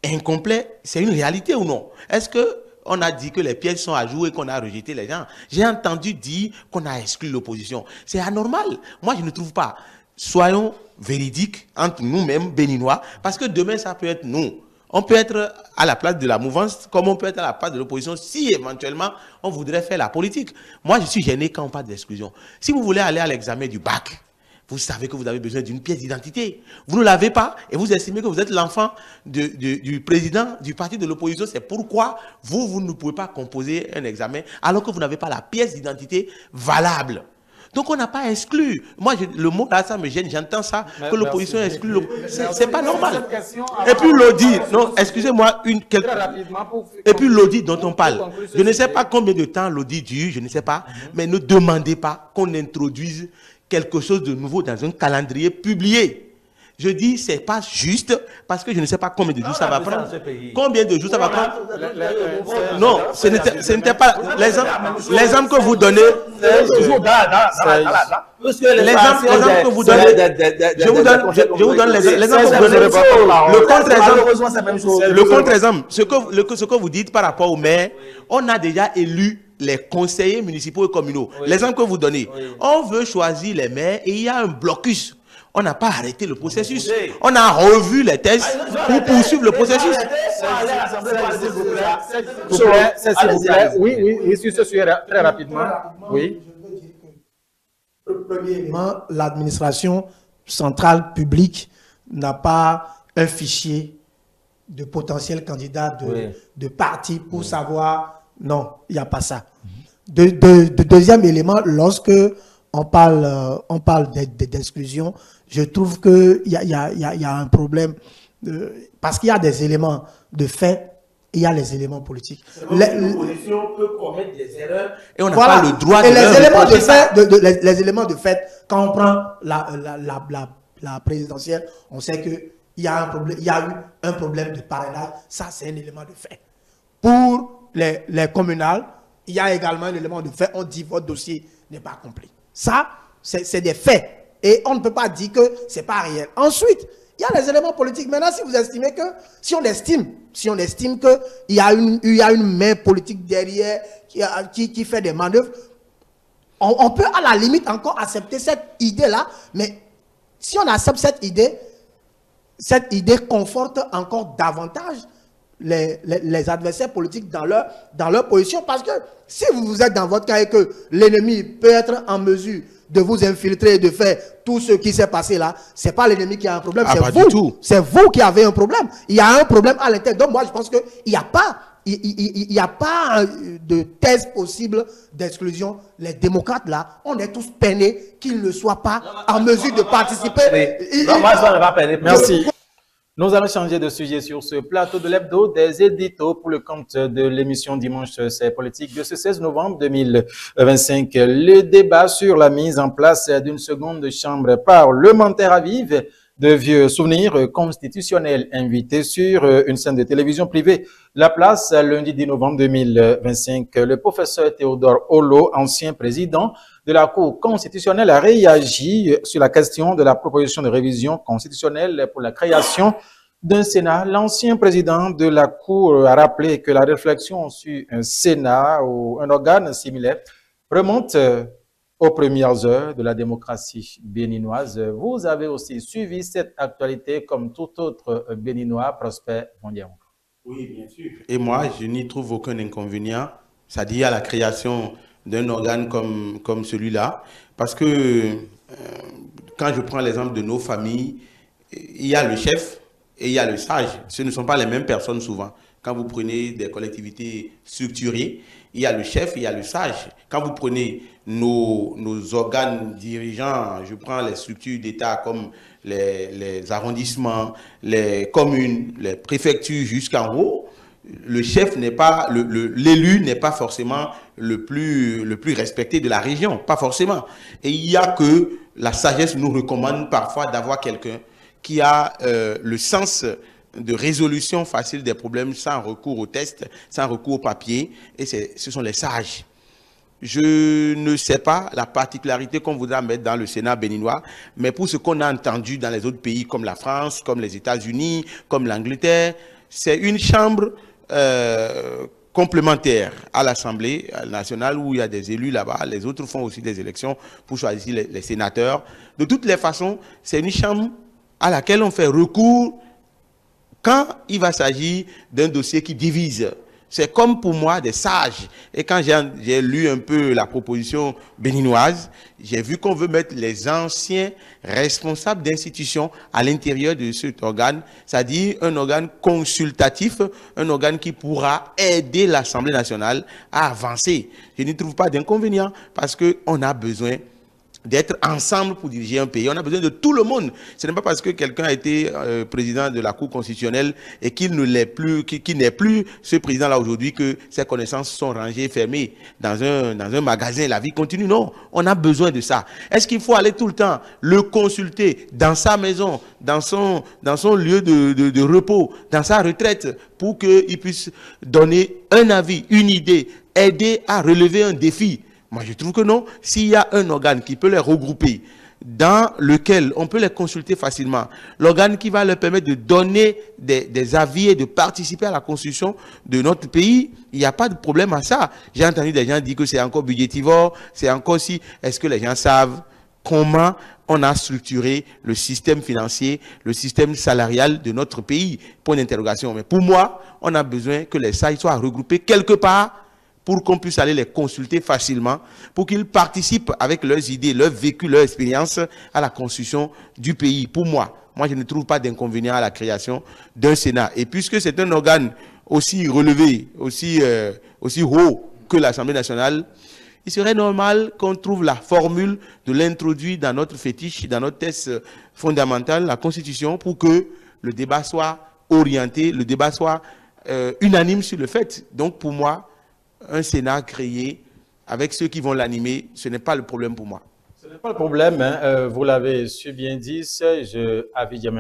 incomplets, c'est une réalité ou non? Est-ce qu'on a dit que les pièces sont à jour et qu'on a rejeté les gens? J'ai entendu dire qu'on a exclu l'opposition. C'est anormal. Moi, je ne trouve pas. Soyons véridiques entre nous-mêmes, Béninois, parce que demain, ça peut être nous. On peut être à la place de la mouvance, comme on peut être à la place de l'opposition, si éventuellement on voudrait faire la politique. Moi, je suis gêné quand on parle d'exclusion. Si vous voulez aller à l'examen du bac, vous savez que vous avez besoin d'une pièce d'identité. Vous ne l'avez pas et vous estimez que vous êtes l'enfant du président du parti de l'opposition. C'est pourquoi vous ne pouvez pas composer un examen alors que vous n'avez pas la pièce d'identité valable. Donc, on n'a pas exclu. Moi, le mot là, ça me gêne. J'entends ça, que l'opposition exclut. C'est pas normal. Et puis, l'audit, non, excusez-moi, et puis, l'audit dont on parle. Je ne sais pas combien de temps l'audit dure, je ne sais pas. Mais ne demandez pas qu'on introduise quelque chose de nouveau dans un calendrier publié. Je dis, c'est pas juste, parce que je ne sais pas combien de jours ça va prendre. Combien de jours ça va prendre? Non, ce n'était pas l'exemple que vous donnez. L'exemple que vous donnez, je vous donne l'exemple que vous donnez. Le contre-exemple, ce que vous dites par rapport au maire, on a déjà élu les conseillers municipaux et communaux. L'exemple que vous donnez, on veut choisir les maires et il y a un blocus. On n'a pas arrêté le processus. On a revu les tests pour poursuivre le processus.
S'il vous plaît. Oui, sur ce sujet, très rapidement. Oui.
Premièrement, l'administration centrale publique n'a pas un fichier de potentiels candidats de partis pour savoir. Non, il n'y a pas ça. Deuxième élément, lorsque on parle d'exclusion, je trouve qu'il y a un problème, parce qu'il y a des éléments de fait, et il y a les éléments politiques.
L'opposition peut commettre des erreurs et on n'a pas le droit de
les éléments de fait, quand on prend la présidentielle, on sait qu'il y a un problème, il y a eu un problème de parrainage, ça c'est un élément de fait. Pour les communales, il y a également un élément de fait, on dit votre dossier n'est pas complet. Ça, c'est des faits. Et on ne peut pas dire que ce n'est pas réel. Ensuite, il y a les éléments politiques. Maintenant, si vous estimez que, si on estime qu'il y a une main politique derrière qui fait des manœuvres, on peut à la limite encore accepter cette idée-là. Mais si on accepte cette idée conforte encore davantage les adversaires politiques dans leur position. Parce que si vous êtes dans votre cas et que l'ennemi peut être en mesure de vous infiltrer et de faire tout ce qui s'est passé là, c'est pas l'ennemi qui a un problème, c'est vous. C'est vous qui avez un problème. Il y a un problème à l'intérieur. Donc moi, je pense qu'il n'y a pas, de thèse possible d'exclusion. Les démocrates là, on est tous peinés qu'ils ne soient pas en mesure de participer.
Merci. Nous allons changer de sujet sur ce plateau de l'hebdo des éditos pour le compte de l'émission Dimanche C'est politique de ce 16 novembre 2025. Le débat sur la mise en place d'une seconde chambre parlementaire à Vive de vieux souvenirs constitutionnels invités sur une chaîne de télévision privée. La Place, lundi 10 novembre 2025. Le professeur Théodore Olo, ancien président de la Cour constitutionnelle, a réagi sur la question de la proposition de révision constitutionnelle pour la création d'un Sénat. L'ancien président de la Cour a rappelé que la réflexion sur un Sénat ou un organe similaire remonte aux premières heures de la démocratie béninoise. Vous avez aussi suivi cette actualité comme tout autre Béninois, Prosper Mondiaon.
Oui, bien sûr. Et moi, je n'y trouve aucun inconvénient, c'est-à-dire à la création d'un organe comme celui-là, parce que quand je prends l'exemple de nos familles, il y a le chef et il y a le sage. Ce ne sont pas les mêmes personnes souvent. Quand vous prenez des collectivités structurées, il y a le chef et il y a le sage. Quand vous prenez nos organes dirigeants, je prends les structures d'État comme les arrondissements, les communes, les préfectures jusqu'en haut, le chef n'est pas, l'élu n'est pas forcément le plus respecté de la région, pas forcément. Et il y a que la sagesse nous recommande parfois d'avoir quelqu'un qui a le sens de résolution facile des problèmes sans recours au test, sans recours au papier, et ce sont les sages. Je ne sais pas la particularité qu'on voudra mettre dans le Sénat béninois, mais pour ce qu'on a entendu dans les autres pays comme la France, comme les États-Unis, comme l'Angleterre, c'est une chambre complémentaire à l'Assemblée nationale où il y a des élus là-bas. Les autres font aussi des élections pour choisir les sénateurs. De toutes les façons, c'est une chambre à laquelle on fait recours quand il va s'agir d'un dossier qui divise. C'est comme pour moi des sages. Et quand j'ai lu un peu la proposition béninoise, j'ai vu qu'on veut mettre les anciens responsables d'institutions à l'intérieur de cet organe, c'est-à-dire un organe consultatif, un organe qui pourra aider l'Assemblée nationale à avancer. Je n'y trouve pas d'inconvénient parce qu'on a besoin d'être ensemble pour diriger un pays. On a besoin de tout le monde. Ce n'est pas parce que quelqu'un a été président de la Cour constitutionnelle et qu'il ne l'est plus, qu'il n'est plus ce président-là aujourd'hui que ses connaissances sont rangées, fermées dans un magasin. La vie continue. Non, on a besoin de ça. Est-ce qu'il faut aller tout le temps le consulter dans sa maison, dans son lieu de repos, dans sa retraite, pour qu'il puisse donner un avis, une idée, aider à relever un défi? Moi, je trouve que non. S'il y a un organe qui peut les regrouper, dans lequel on peut les consulter facilement, l'organe qui va leur permettre de donner des avis et de participer à la construction de notre pays, il n'y a pas de problème à ça. J'ai entendu des gens dire que c'est encore budgétivore, c'est encore si. Est-ce que les gens savent comment on a structuré le système financier, le système salarial de notre pays? Point d'interrogation. Mais pour moi, on a besoin que les sages soient regroupés quelque part pour qu'on puisse aller les consulter facilement, pour qu'ils participent avec leurs idées, leur vécu, leur expérience à la construction du pays. Pour moi, je ne trouve pas d'inconvénient à la création d'un Sénat. Et puisque c'est un organe aussi relevé, aussi haut que l'Assemblée nationale, il serait normal qu'on trouve la formule de l'introduire dans notre fétiche, dans notre texte fondamental, la Constitution, pour que le débat soit orienté, le débat soit unanime sur le fait. Donc pour moi, un Sénat créé avec ceux qui vont l'animer, ce n'est pas le problème pour moi.
Ce n'est pas le problème, hein. Vous l'avez bien dit,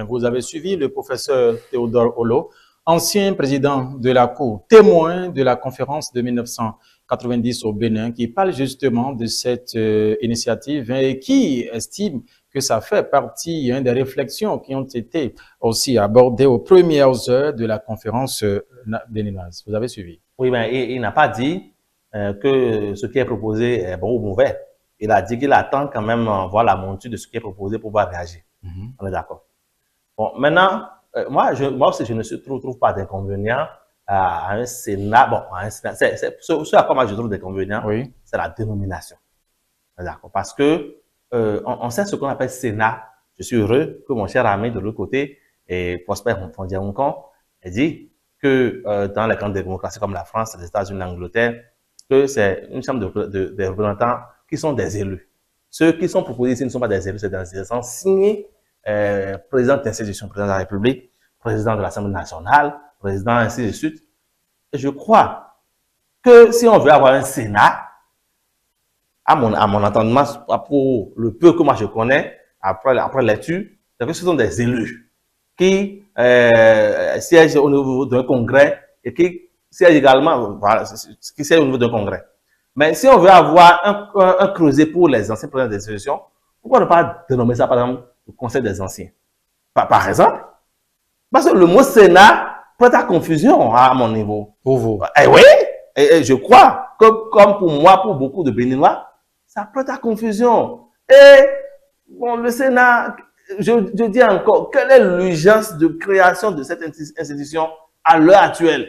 vous avez suivi le professeur Théodore Olo, ancien président de la Cour, témoin de la conférence de 1990 au Bénin, qui parle justement de cette initiative et qui estime que ça fait partie des réflexions qui ont été aussi abordées aux premières heures de la conférence béninoise. Vous avez suivi?
Oui, mais il n'a pas dit que ce qui est proposé est bon ou mauvais. Il a dit qu'il attend quand même voir la monture de ce qui est proposé pour pouvoir réagir. On est d'accord. Bon, maintenant, moi aussi, je ne trouve pas d'inconvénient à un Sénat. Bon, à un Sénat, ce à quoi moi je trouve d'inconvénient,
oui,
c'est la dénomination. D'accord. Parce que on sait ce qu'on appelle Sénat. Je suis heureux que mon cher ami de l'autre côté, et Prosper Mondiaon, ait dit que dans les grandes démocraties comme la France, les États-Unis, l'Angleterre, que c'est une chambre de représentants qui sont des élus. Ceux qui sont proposés ici ne sont pas des élus, c'est des gens signés, président d'institution, président de la République, président de l'Assemblée nationale, président ainsi de suite. Et je crois que si on veut avoir un Sénat, à mon entendement, pour le peu que moi je connais, après lecture, c'est que ce sont des élus qui siègent au niveau d'un congrès et qui siègent également, voilà, qui siègent au niveau d'un congrès. Mais si on veut avoir un creuset pour les anciens présidents des institutions, pourquoi ne pas dénommer ça, par exemple, le Conseil des anciens? Par exemple, parce que le mot Sénat prête à confusion à mon niveau.
Pour vous.
Eh oui, et je crois que comme pour moi, pour beaucoup de Béninois, ça prête à confusion. Et bon, le Sénat, je dis encore, quelle est l'urgence de création de cette institution à l'heure actuelle?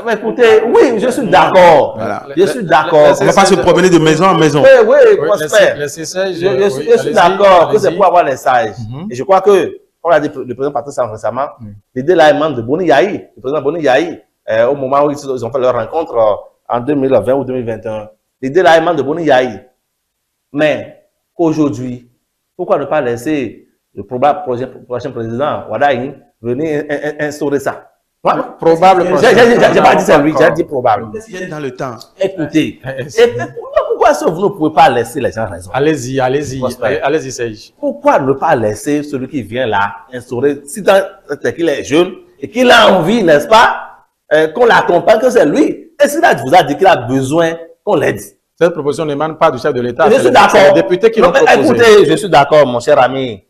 Mais écoutez, oui, je suis d'accord.
Voilà.
Je suis d'accord.
On ne va pas se promener de maison en maison.
Oui, oui, prospère.
Je
suis d'accord que c'est pour avoir les sages. Et je crois que, comme l'a dit le président Patrice récemment, l'idée là est membre de Boni Yahi, le président Boni Yahi, au moment où ils ont fait leur rencontre en 2020 ou 2021. L'idée là est membre de Boni Yahi. Mais aujourd'hui, pourquoi ne pas laisser le probable prochain président, Wadaï, venir instaurer ça?
Probable.
J'ai pas dit ça lui, j'ai dit probable.
Dans le temps.
Écoutez, pourquoi est-ce que vous ne pouvez pas laisser les gens raison?
Allez-y, allez-y, allez-y, Serge.
Pourquoi ne pas laisser celui qui vient là instaurer, si qu'il est jeune et qu'il a envie, n'est-ce pas, qu'on l'accompagne, que c'est lui. Et s'il vous a dit qu'il a besoin qu'on l'aide.
Cette proposition n'émane pas du chef de l'État.
Je suis d'accord.
C'est les députés qui l'ont proposé.
Écoutez, je suis d'accord, mon cher ami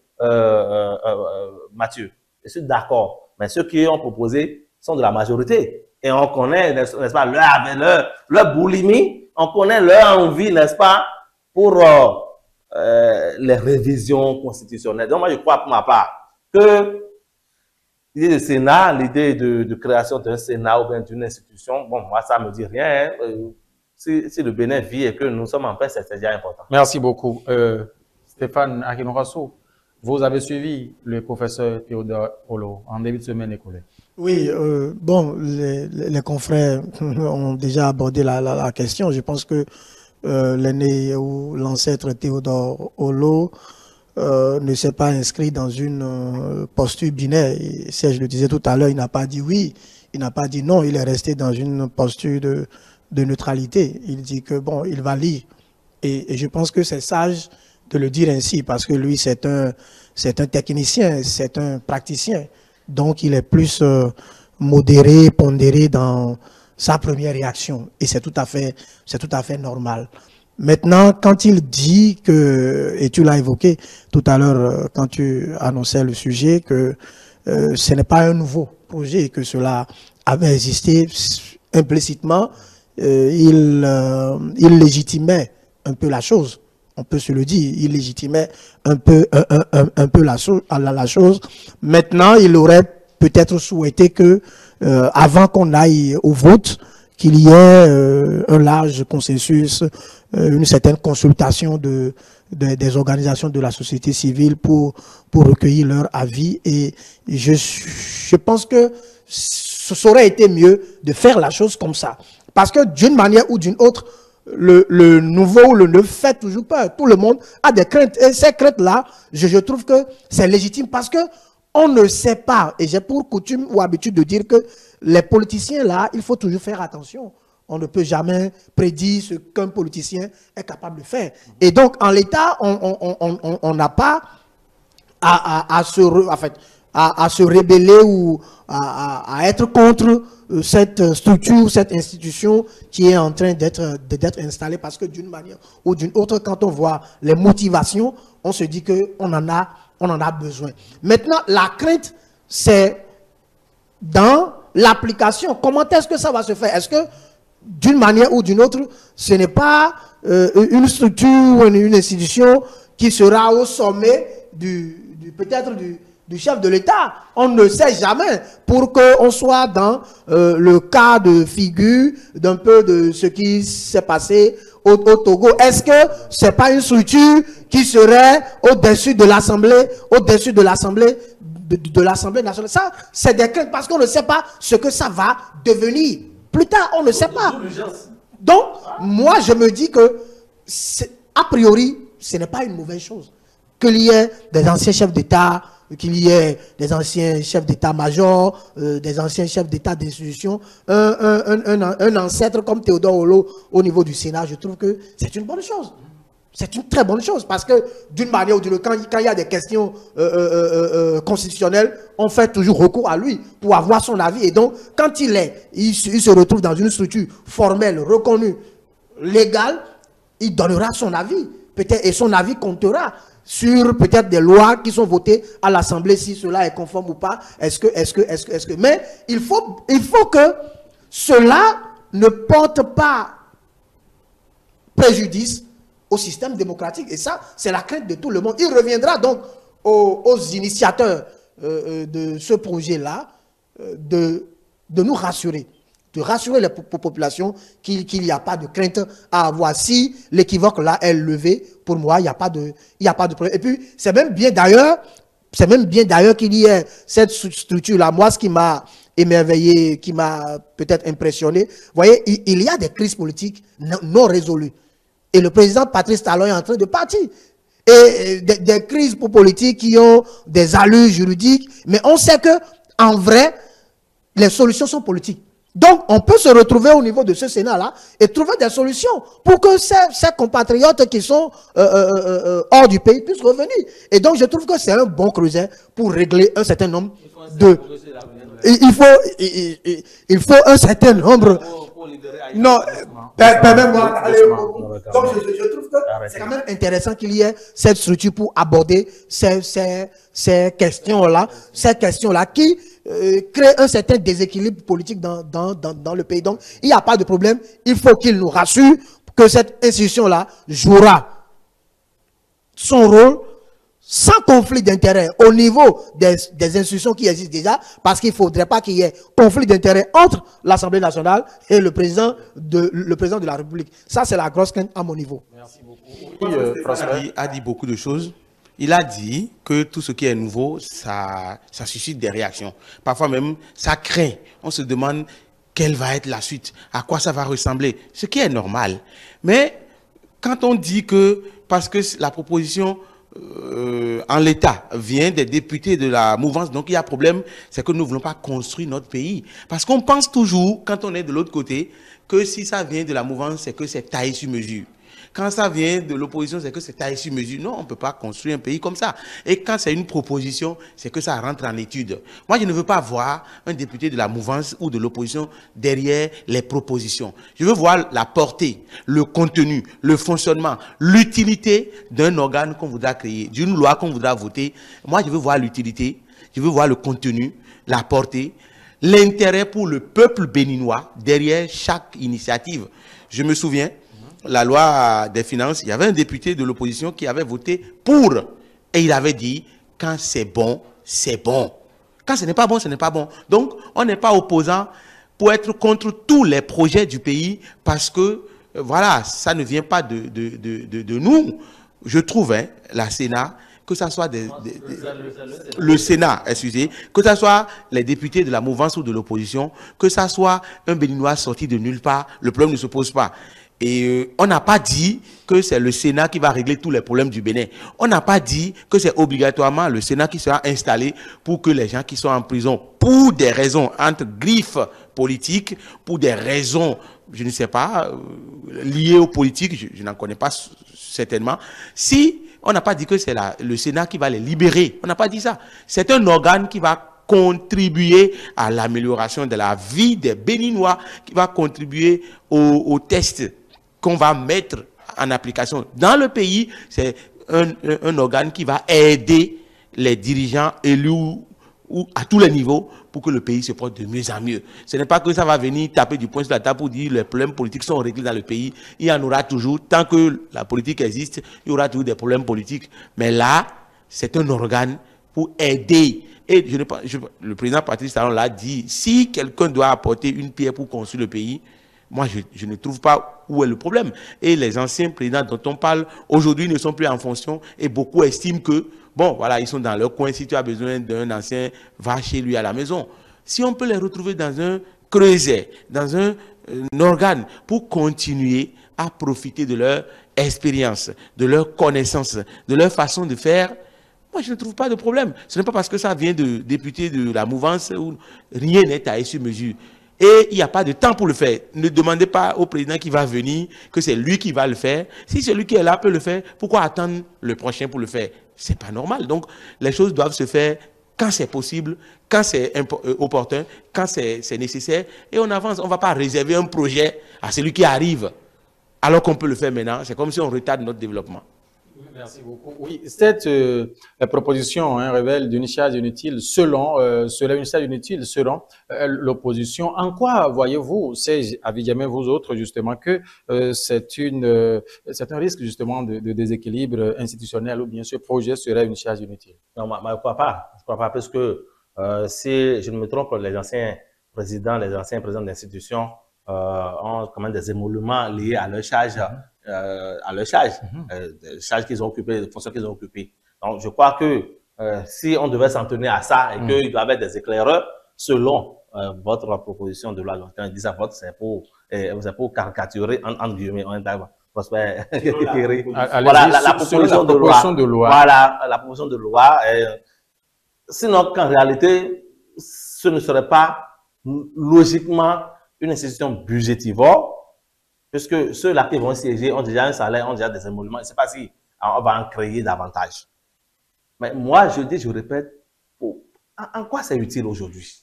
Mathieu. Je suis d'accord. Mais ceux qui ont proposé sont de la majorité. Et on connaît, n'est-ce pas, leur boulimie, on connaît leur envie, n'est-ce pas, pour les révisions constitutionnelles. Donc moi, je crois pour ma part que l'idée du Sénat, l'idée de création d'un Sénat ou bien d'une institution, bon, moi, ça ne me dit rien. Si le Bénin vit et que nous sommes en paix, c'est déjà important.
Merci beaucoup. Stéphane Akinorasso, vous avez suivi le professeur Théodore Olo en début de semaine écoulée.
Oui, bon, les confrères ont déjà abordé la question. Je pense que l'aîné ou l'ancêtre Théodore Olo ne s'est pas inscrit dans une posture binaire. Et, je le disais tout à l'heure, il n'a pas dit oui, il n'a pas dit non, il est resté dans une posture de neutralité. Il dit que bon, il va lire. Et je pense que c'est sage de le dire ainsi, parce que lui, c'est un technicien, c'est un praticien. Donc, il est plus modéré, pondéré dans sa première réaction. Et c'est tout à fait normal. Maintenant, quand il dit que, et tu l'as évoqué tout à l'heure quand tu annonçais le sujet, que ce n'est pas un nouveau projet, que cela avait existé implicitement, il légitimait un peu la chose. On peut se le dire, il légitimait un peu la chose. Maintenant, il aurait peut-être souhaité que, avant qu'on aille au vote, qu'il y ait un large consensus, une certaine consultation des organisations de la société civile pour recueillir leur avis. Et je pense que ça aurait été mieux de faire la chose comme ça. Parce que d'une manière ou d'une autre, le nouveau ou le neuf fait toujours peur. Tout le monde a des craintes. Et ces craintes-là, je trouve que c'est légitime parce que on ne sait pas. Et j'ai pour coutume ou habitude de dire que les politiciens, là, il faut toujours faire attention. On ne peut jamais prédire ce qu'un politicien est capable de faire. Et donc, en l'état, on n'a pas à se rebeller ou à être contre cette structure, cette institution qui est en train d'être installée, parce que d'une manière ou d'une autre, quand on voit les motivations, on se dit qu'on en a besoin. Maintenant, la crainte, c'est dans l'application. Comment est-ce que ça va se faire? Est-ce que d'une manière ou d'une autre, ce n'est pas une structure ou une institution qui sera au sommet peut-être du chef de l'État? On ne sait jamais, pour qu'on soit dans le cas de figure d'un peu de ce qui s'est passé au Togo. Est-ce que c'est pas une structure qui serait au-dessus de l'Assemblée, de l'Assemblée nationale? Ça, c'est des craintes parce qu'on ne sait pas ce que ça va devenir. Plus tard, on ne sait pas. Donc, moi, je me dis que, a priori, ce n'est pas une mauvaise chose. Qu'il y ait des anciens chefs d'État, qu'il y ait des anciens chefs d'état-major, des anciens chefs d'État d'institution, un ancêtre comme Théodore Olo au niveau du Sénat, je trouve que c'est une bonne chose. C'est une très bonne chose parce que d'une manière ou d'une autre, quand il y a des questions constitutionnelles, on fait toujours recours à lui pour avoir son avis. Et donc, quand il se retrouve dans une structure formelle, reconnue, légale, il donnera son avis. Peut-être, et son avis comptera sur peut-être des lois qui sont votées à l'Assemblée, si cela est conforme ou pas. Mais il faut que cela ne porte pas préjudice au système démocratique. Et ça, c'est la crainte de tout le monde. Il reviendra donc aux initiateurs de ce projet-là de nous rassurer, de rassurer les populations qu'il n'y a pas de crainte à avoir. Si l'équivoque là est levé, pour moi, il n'y a pas de problème. Et puis, c'est même bien d'ailleurs qu'il y ait cette structure-là. Moi, ce qui m'a émerveillé, qui m'a peut-être impressionné, vous voyez, il y a des crises politiques non résolues. Et le président Patrice Talon est en train de partir. Et des crises politiques qui ont des allures juridiques. Mais on sait que, en vrai, les solutions sont politiques. Donc, on peut se retrouver au niveau de ce Sénat-là et trouver des solutions pour que ces compatriotes qui sont hors du pays puissent revenir. Et donc, je trouve que c'est un bon creuset pour régler un certain nombre de... Il faut un certain nombre... Non, permets-moi. Donc, je trouve que c'est quand même intéressant qu'il y ait cette structure pour aborder ces questions-là qui créent un certain déséquilibre politique dans le pays. Donc, il n'y a pas de problème. Il faut qu'il nous rassure que cette institution-là jouera son rôle sans conflit d'intérêt au niveau des institutions qui existent déjà, parce qu'il ne faudrait pas qu'il y ait conflit d'intérêt entre l'Assemblée nationale et le président de la République. Ça, c'est la grosse crainte à mon niveau.
Merci beaucoup.
François a dit beaucoup de choses. Il a dit que tout ce qui est nouveau, ça suscite des réactions. Parfois même, ça craint. On se demande quelle va être la suite, à quoi ça va ressembler, ce qui est normal. Mais quand on dit que, parce que la proposition en l'état vient des députés de la mouvance, donc il y a problème, c'est que nous ne voulons pas construire notre pays. Parce qu'on pense toujours, quand on est de l'autre côté, que si ça vient de la mouvance, c'est que c'est taillé sur mesure. Quand ça vient de l'opposition, c'est que c'est taillé sur mesure. Non, on ne peut pas construire un pays comme ça. Et quand c'est une proposition, c'est que ça rentre en étude. Moi, je ne veux pas voir un député de la mouvance ou de l'opposition derrière les propositions. Je veux voir la portée, le contenu, le fonctionnement, l'utilité d'un organe qu'on voudra créer, d'une loi qu'on voudra voter. Moi, je veux voir l'utilité, je veux voir le contenu, la portée, l'intérêt pour le peuple béninois derrière chaque initiative. Je me souviens, la loi des finances, il y avait un député de l'opposition qui avait voté pour. Et il avait dit, quand c'est bon, c'est bon. Quand ce n'est pas bon, ce n'est pas bon. Donc, on n'est pas opposant pour être contre tous les projets du pays parce que, voilà, ça ne vient pas de nous. Je trouve, hein, la Sénat, que ce soit le Sénat, excusez, que ce soit les députés de la mouvance ou de l'opposition, que ce soit un Béninois sorti de nulle part, le problème ne se pose pas. Et on n'a pas dit que c'est le Sénat qui va régler tous les problèmes du Bénin. On n'a pas dit que c'est obligatoirement le Sénat qui sera installé pour que les gens qui sont en prison, pour des raisons entre griffes politiques, pour des raisons, je ne sais pas, liées aux politiques, je n'en connais pas certainement. Si on n'a pas dit que c'est le Sénat qui va les libérer, on n'a pas dit ça. C'est un organe qui va contribuer à l'amélioration de la vie des Béninois, qui va contribuer aux tests qu'on va mettre en application dans le pays. C'est un organe qui va aider les dirigeants élus ou à tous les niveaux pour que le pays se porte de mieux en mieux. Ce n'est pas que ça va venir taper du poing sur la table pour dire que les problèmes politiques sont réglés dans le pays. Il y en aura toujours. Tant que la politique existe, il y aura toujours des problèmes politiques. Mais là, c'est un organe pour aider. Et le président Patrice Talon l'a dit, si quelqu'un doit apporter une pierre pour construire le pays, moi, je ne trouve pas où est le problème. Et les anciens présidents dont on parle aujourd'hui ne sont plus en fonction et beaucoup estiment que, bon, voilà, ils sont dans leur coin. Si tu as besoin d'un ancien, va chez lui à la maison. Si on peut les retrouver dans un creuset, dans un organe pour continuer à profiter de leur expérience, de leur connaissance, de leur façon de faire, moi, je ne trouve pas de problème. Ce n'est pas parce que ça vient de députés de la mouvance où rien n'est taillé sur mesure. Et il n'y a pas de temps pour le faire. Ne demandez pas au président qui va venir que c'est lui qui va le faire. Si celui qui est là peut le faire, pourquoi attendre le prochain pour le faire? C'est pas normal. Donc, les choses doivent se faire quand c'est possible, quand c'est opportun, quand c'est nécessaire. Et on avance. On ne va pas réserver un projet à celui qui arrive alors qu'on peut le faire maintenant. C'est comme si on retarde notre développement.
Merci beaucoup. Oui, cette proposition révèle d'une charge inutile selon l'opposition. En quoi voyez-vous, avez jamais vous autres justement, que c'est un risque justement de déséquilibre institutionnel, ou bien ce projet serait une charge inutile?
Non, je ne crois pas. Je crois pas parce que si je ne me trompe, les anciens présidents d'institutions ont quand même des émoluments liés à leur charge. Des charges qu'ils ont occupées, des fonctions qu'ils ont occupées. Donc, je crois que si on devait s'en tenir à ça et qu'il doit y avoir des éclaireurs, selon votre proposition de loi, quand ils disent à votre, c'est pour caricaturer, entre guillemets, Prosper. Voilà, la proposition de loi. Voilà, la proposition de loi. Sinon, qu'en réalité, ce ne serait pas logiquement une institution budgétivore, puisque ceux-là qui vont siéger ont déjà un salaire, ont déjà des émoluments. Je ne sais pas si on va en créer davantage. Mais moi, je répète, en quoi c'est utile aujourd'hui?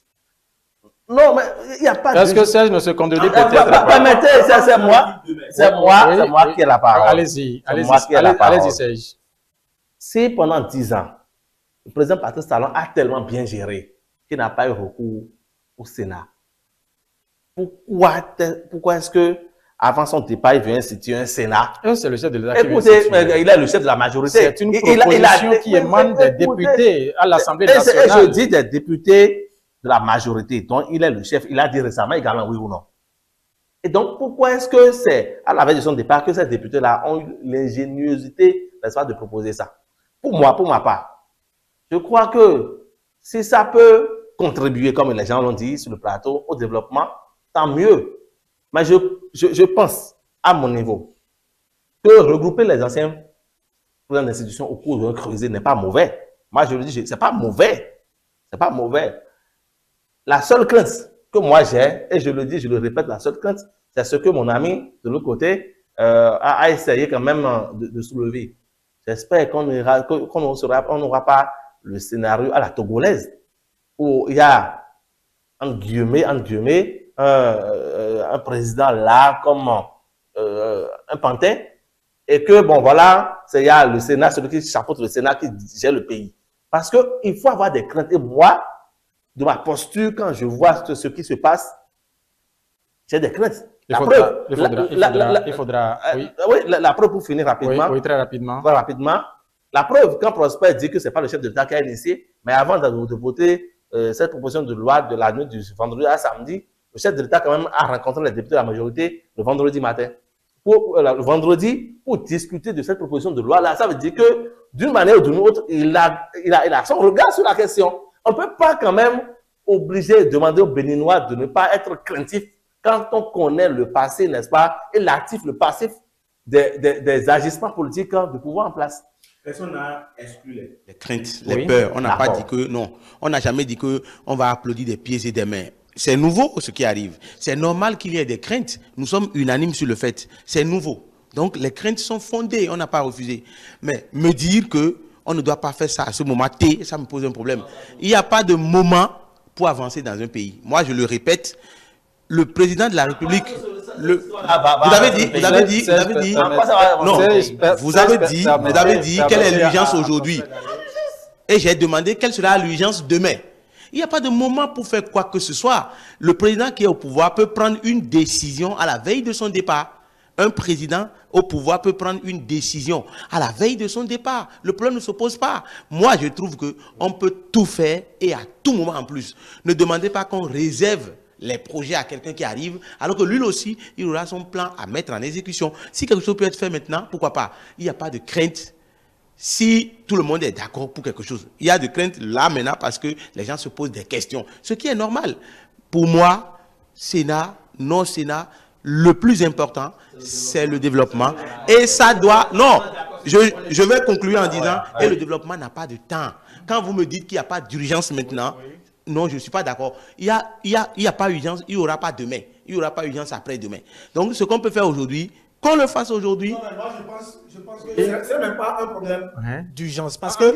Non, mais il n'y a pas de...
Est-ce que Serge ne se contredit peut-être pas?
Permettez, c'est moi qui ai la parole.
Allez-y, allez-y, Serge.
Si pendant 10 ans, le président Patrice Talon a tellement bien géré qu'il n'a pas eu recours au Sénat, pourquoi est-ce que avant son départ, il vient instituer un Sénat?
C'est le chef de l'État.
Écoutez, il est le chef de la majorité.
C'est une proposition qui émane des députés à l'Assemblée nationale.
Et je dis des députés de la majorité, dont il est le chef. Il a dit récemment également oui ou non. Et donc, pourquoi est-ce que c'est à la veille de son départ que ces députés-là ont eu l'ingéniosité, n'est-ce pas, de proposer ça? Pour moi, pour ma part, je crois que si ça peut contribuer, comme les gens l'ont dit sur le plateau, au développement, tant mieux. Mais je pense, à mon niveau, que regrouper les anciens présidents d'institutions au cours d'un creuset n'est pas mauvais. Moi, je le dis, c'est pas mauvais. C'est pas mauvais. La seule crainte que moi j'ai, et je le dis, je le répète, la seule crainte, c'est ce que mon ami de l'autre côté a essayé quand même de soulever. J'espère qu'on n'aura pas le scénario à la togolaise, où il y a, entre guillemets, un président là comme un pantin, et que, bon, voilà, il y a le Sénat, celui qui chapeaute le Sénat qui gère le pays. Parce qu'il faut avoir des craintes. Et moi, de ma posture, quand je vois ce qui se passe, j'ai des craintes.
Il faudra, oui.
Oui, la preuve pour finir rapidement.
Oui, très rapidement.
Très rapidement. La preuve, quand Prosper dit que ce n'est pas le chef de l'État qui a initié, mais avant de voter cette proposition de loi de la nuit du vendredi à samedi, le chef de l'État quand même a rencontré les députés de la majorité le vendredi matin. Le vendredi, pour discuter de cette proposition de loi-là, ça veut dire que d'une manière ou d'une autre, il a son regard sur la question. On ne peut pas quand même obliger, demander aux Béninois de ne pas être craintifs quand on connaît le passé, n'est-ce pas, et l'actif, le passif des agissements politiques de pouvoir en place.
Personne n'a exclu les craintes, les peurs. On n'a pas dit que, non, on n'a jamais dit qu'on va applaudir des pieds et des mains. C'est nouveau ce qui arrive. C'est normal qu'il y ait des craintes. Nous sommes unanimes sur le fait. C'est nouveau. Donc les craintes sont fondées. On n'a pas refusé. Mais me dire que on ne doit pas faire ça à ce moment T, ça me pose un problème. Il n'y a pas de moment pour avancer dans un pays. Moi, je le répète, le président de la République, vous avez dit quelle est l'urgence aujourd'hui. Et j'ai demandé quelle sera l'urgence demain. Il n'y a pas de moment pour faire quoi que ce soit. Le président qui est au pouvoir peut prendre une décision à la veille de son départ. Un président au pouvoir peut prendre une décision à la veille de son départ. Le problème ne se pose pas. Moi, je trouve qu'on peut tout faire et à tout moment en plus. Ne demandez pas qu'on réserve les projets à quelqu'un qui arrive, alors que lui aussi, il aura son plan à mettre en exécution. Si quelque chose peut être fait maintenant, pourquoi pas? Il n'y a pas de crainte. Si tout le monde est d'accord pour quelque chose, il y a de crainte là maintenant parce que les gens se posent des questions. Ce qui est normal. Pour moi, Sénat, non Sénat, le plus important, c'est le développement. Et ça doit... Non, je vais conclure en disant, et le développement n'a pas de temps. Quand vous me dites qu'il n'y a pas d'urgence maintenant, non, je ne suis pas d'accord. Il y a pas urgence, il n'y aura pas demain. Il n'y aura pas urgence après-demain. Donc, ce qu'on peut faire aujourd'hui, qu'on le fasse aujourd'hui.
Non, mais moi, je pense que c'est même pas un problème d'urgence. Parce que,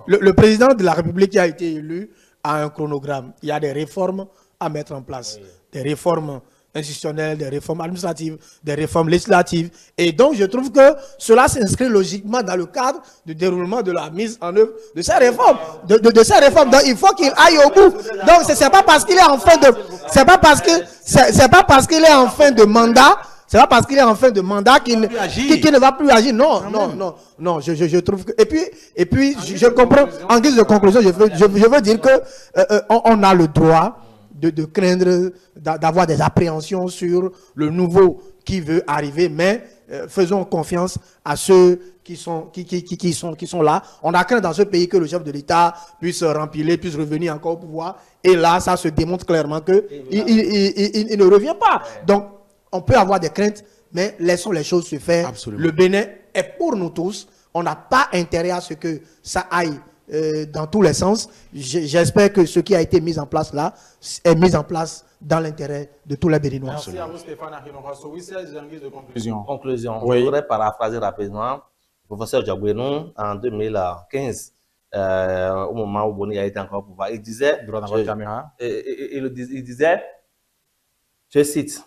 le président de la République qui a été élu a un chronogramme. Il y a des réformes à mettre en place. Des réformes institutionnelles, des réformes administratives, des réformes législatives. Et donc, je trouve que cela s'inscrit logiquement dans le cadre du déroulement de la mise en œuvre de ces réformes. De ces réformes. Donc, il faut qu'il aille au bout. Donc, c'est pas parce qu'il est en fin de... C'est pas parce qu'il est en fin de mandat... C'est pas parce qu'il est en fin de mandat qu'il ne va plus agir. Non, je trouve que... Et puis, je comprends, en guise de conclusion, je veux dire que on a le droit de craindre, d'avoir des appréhensions sur le nouveau qui veut arriver, mais faisons confiance à ceux qui sont là. On a craint dans ce pays que le chef de l'État puisse rempiler, puisse revenir encore au pouvoir. Et là, ça se démontre clairement qu'il ne revient pas. Donc, on peut avoir des craintes, mais laissons les choses se faire.
Absolument.
Le Bénin est pour nous tous. On n'a pas intérêt à ce que ça aille dans tous les sens. J'espère que ce qui a été mis en place là est mis en place dans l'intérêt de tous les Béninois.
Merci à vous, Stéphane Akinorasso. Oui, c'est en guise de conclusion.
Conclusion.
Oui.
Je voudrais paraphraser rapidement le professeur Diaguenou en 2015, au moment où Boni a été encore au pouvoir. Il disait,
Droit dans votre caméra.
il disait, je cite,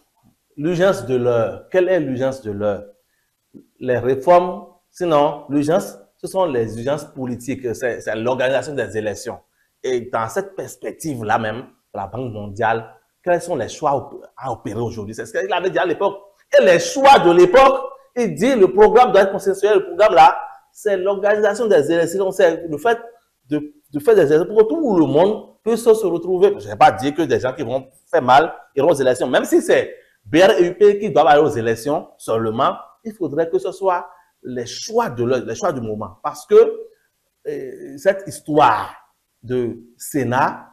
l'urgence de l'heure. Quelle est l'urgence de l'heure? Les réformes, sinon, l'urgence, ce sont les urgences politiques, c'est l'organisation des élections. Et dans cette perspective-là même, la Banque mondiale, quels sont les choix à opérer aujourd'hui? C'est ce qu'il avait dit à l'époque. Et les choix de l'époque, il dit le programme doit être consensuel. Le programme là, c'est l'organisation des élections, c'est le fait de faire des élections pour que tout le monde puisse se retrouver. Je ne vais pas dire que des gens qui vont faire mal iront aux élections, même si c'est BR et UP qui doivent aller aux élections seulement, il faudrait que ce soit les choix les choix du moment. Parce que cette histoire de Sénat,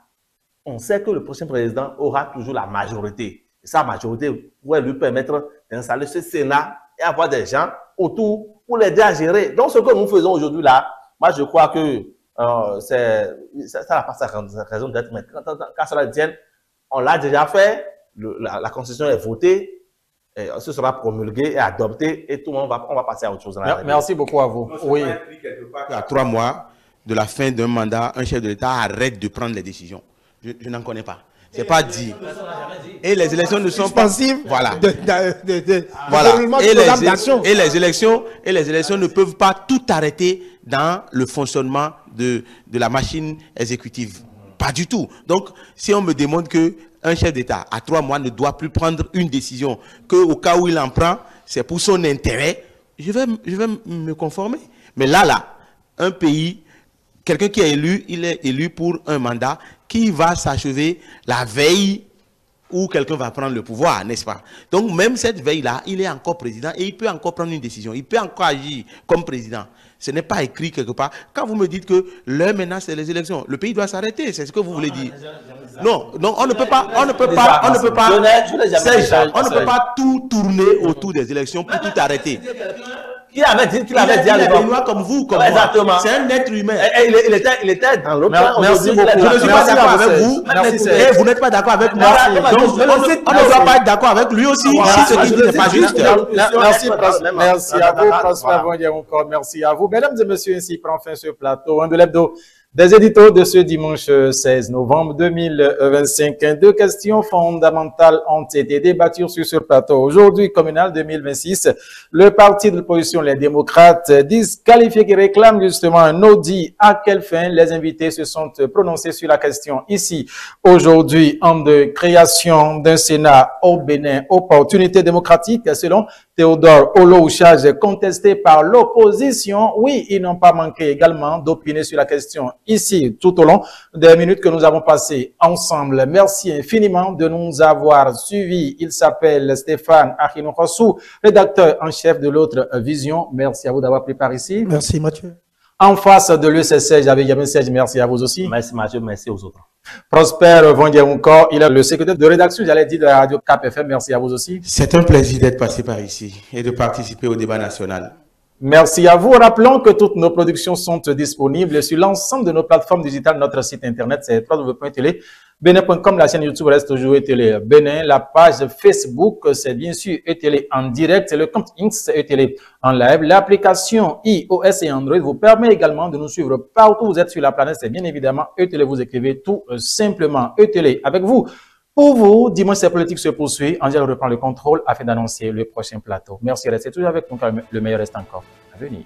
on sait que le prochain président aura toujours la majorité. Et sa majorité pourrait lui permettre d'installer ce Sénat et avoir des gens autour pour l'aider à gérer. Donc, ce que nous faisons aujourd'hui là, moi je crois que ça n'a pas sa raison d'être, mais quand cela tienne, on l'a déjà fait. La Constitution est votée, et ce sera promulgué et adopté, et tout le monde on va passer à autre chose.
Merci beaucoup à vous. Oui.
À 3 mois de la fin d'un mandat, un chef de l'État arrête de prendre les décisions. Je n'en connais pas. C'est pas dit. Et les élections ne sont pas... Voilà. Voilà. Et les élections ne peuvent pas tout arrêter dans le fonctionnement de la machine exécutive. Pas du tout. Donc, si on me demande que un chef d'État, à 3 mois, ne doit plus prendre une décision, qu'au cas où il en prend, c'est pour son intérêt, je vais me conformer. Mais là, un pays, quelqu'un qui est élu, il est élu pour un mandat qui va s'achever la veille où quelqu'un va prendre le pouvoir, n'est-ce pas? Donc, même cette veille-là, il est encore président et il peut encore prendre une décision. Il peut encore agir comme président. Ce n'est pas écrit quelque part. Quand vous me dites que l'heure maintenant, c'est les élections, le pays doit s'arrêter. C'est ce que vous voulez dire. Non, on ne peut pas tout tourner autour des élections pour tout arrêter.
Qui avait dit à
l'époque comme vous, comme moi. C'est un être humain.
Il était dans l'autre.
Merci beaucoup.
Je ne suis pas d'accord avec vous. Et vous n'êtes pas d'accord avec moi. Donc, on ne doit pas être d'accord avec lui aussi. Si ce qu'il dit n'est pas juste.
Merci à vous, François Vondier-Encore. Merci à vous. Mesdames et messieurs, ainsi prend fin ce plateau de l'hebdo des éditos de ce dimanche 16 novembre 2025. 2 questions fondamentales ont été débattues sur ce plateau. Aujourd'hui, communal 2026, le parti de l'opposition, les démocrates, disqualifiés qui réclament justement un audit. À quelle fin les invités se sont prononcés sur la question ici. Aujourd'hui, en de création d'un Sénat au Bénin, opportunité démocratique selon Théodore Olo-Ouchage, contesté par l'opposition. Oui, ils n'ont pas manqué également d'opiner sur la question ici tout au long des minutes que nous avons passées ensemble. Merci infiniment de nous avoir suivis. Il s'appelle Stéphane Akinorasso, rédacteur en chef de l'autre vision. Merci à vous d'avoir pris part ici.
Merci Mathieu.
En face de l'ECC, j'avais Yamin Serge, merci à vous aussi.
Merci Mathieu, merci aux autres.
Prosper Vondier-Encore, il est le secrétaire de rédaction, j'allais dire, de la radio Cap FM, merci à vous aussi.
C'est un plaisir d'être passé par ici et de participer au débat national.
Merci à vous. Rappelons que toutes nos productions sont disponibles sur l'ensemble de nos plateformes digitales. Notre site internet, c'est www.télé-benin.com. La chaîne YouTube reste toujours ETélé Bénin. La page Facebook, c'est bien sûr ETélé en direct. Le compte X, ETélé en live. L'application iOS et Android vous permet également de nous suivre partout où vous êtes sur la planète. C'est bien évidemment ETélé. Vous écrivez tout simplement ETélé avec vous. Pour vous, Dimanche c'est politique se poursuit. Angèle reprend le contrôle afin d'annoncer le prochain plateau. Merci, restez toujours avec nous car le meilleur reste encore à venir.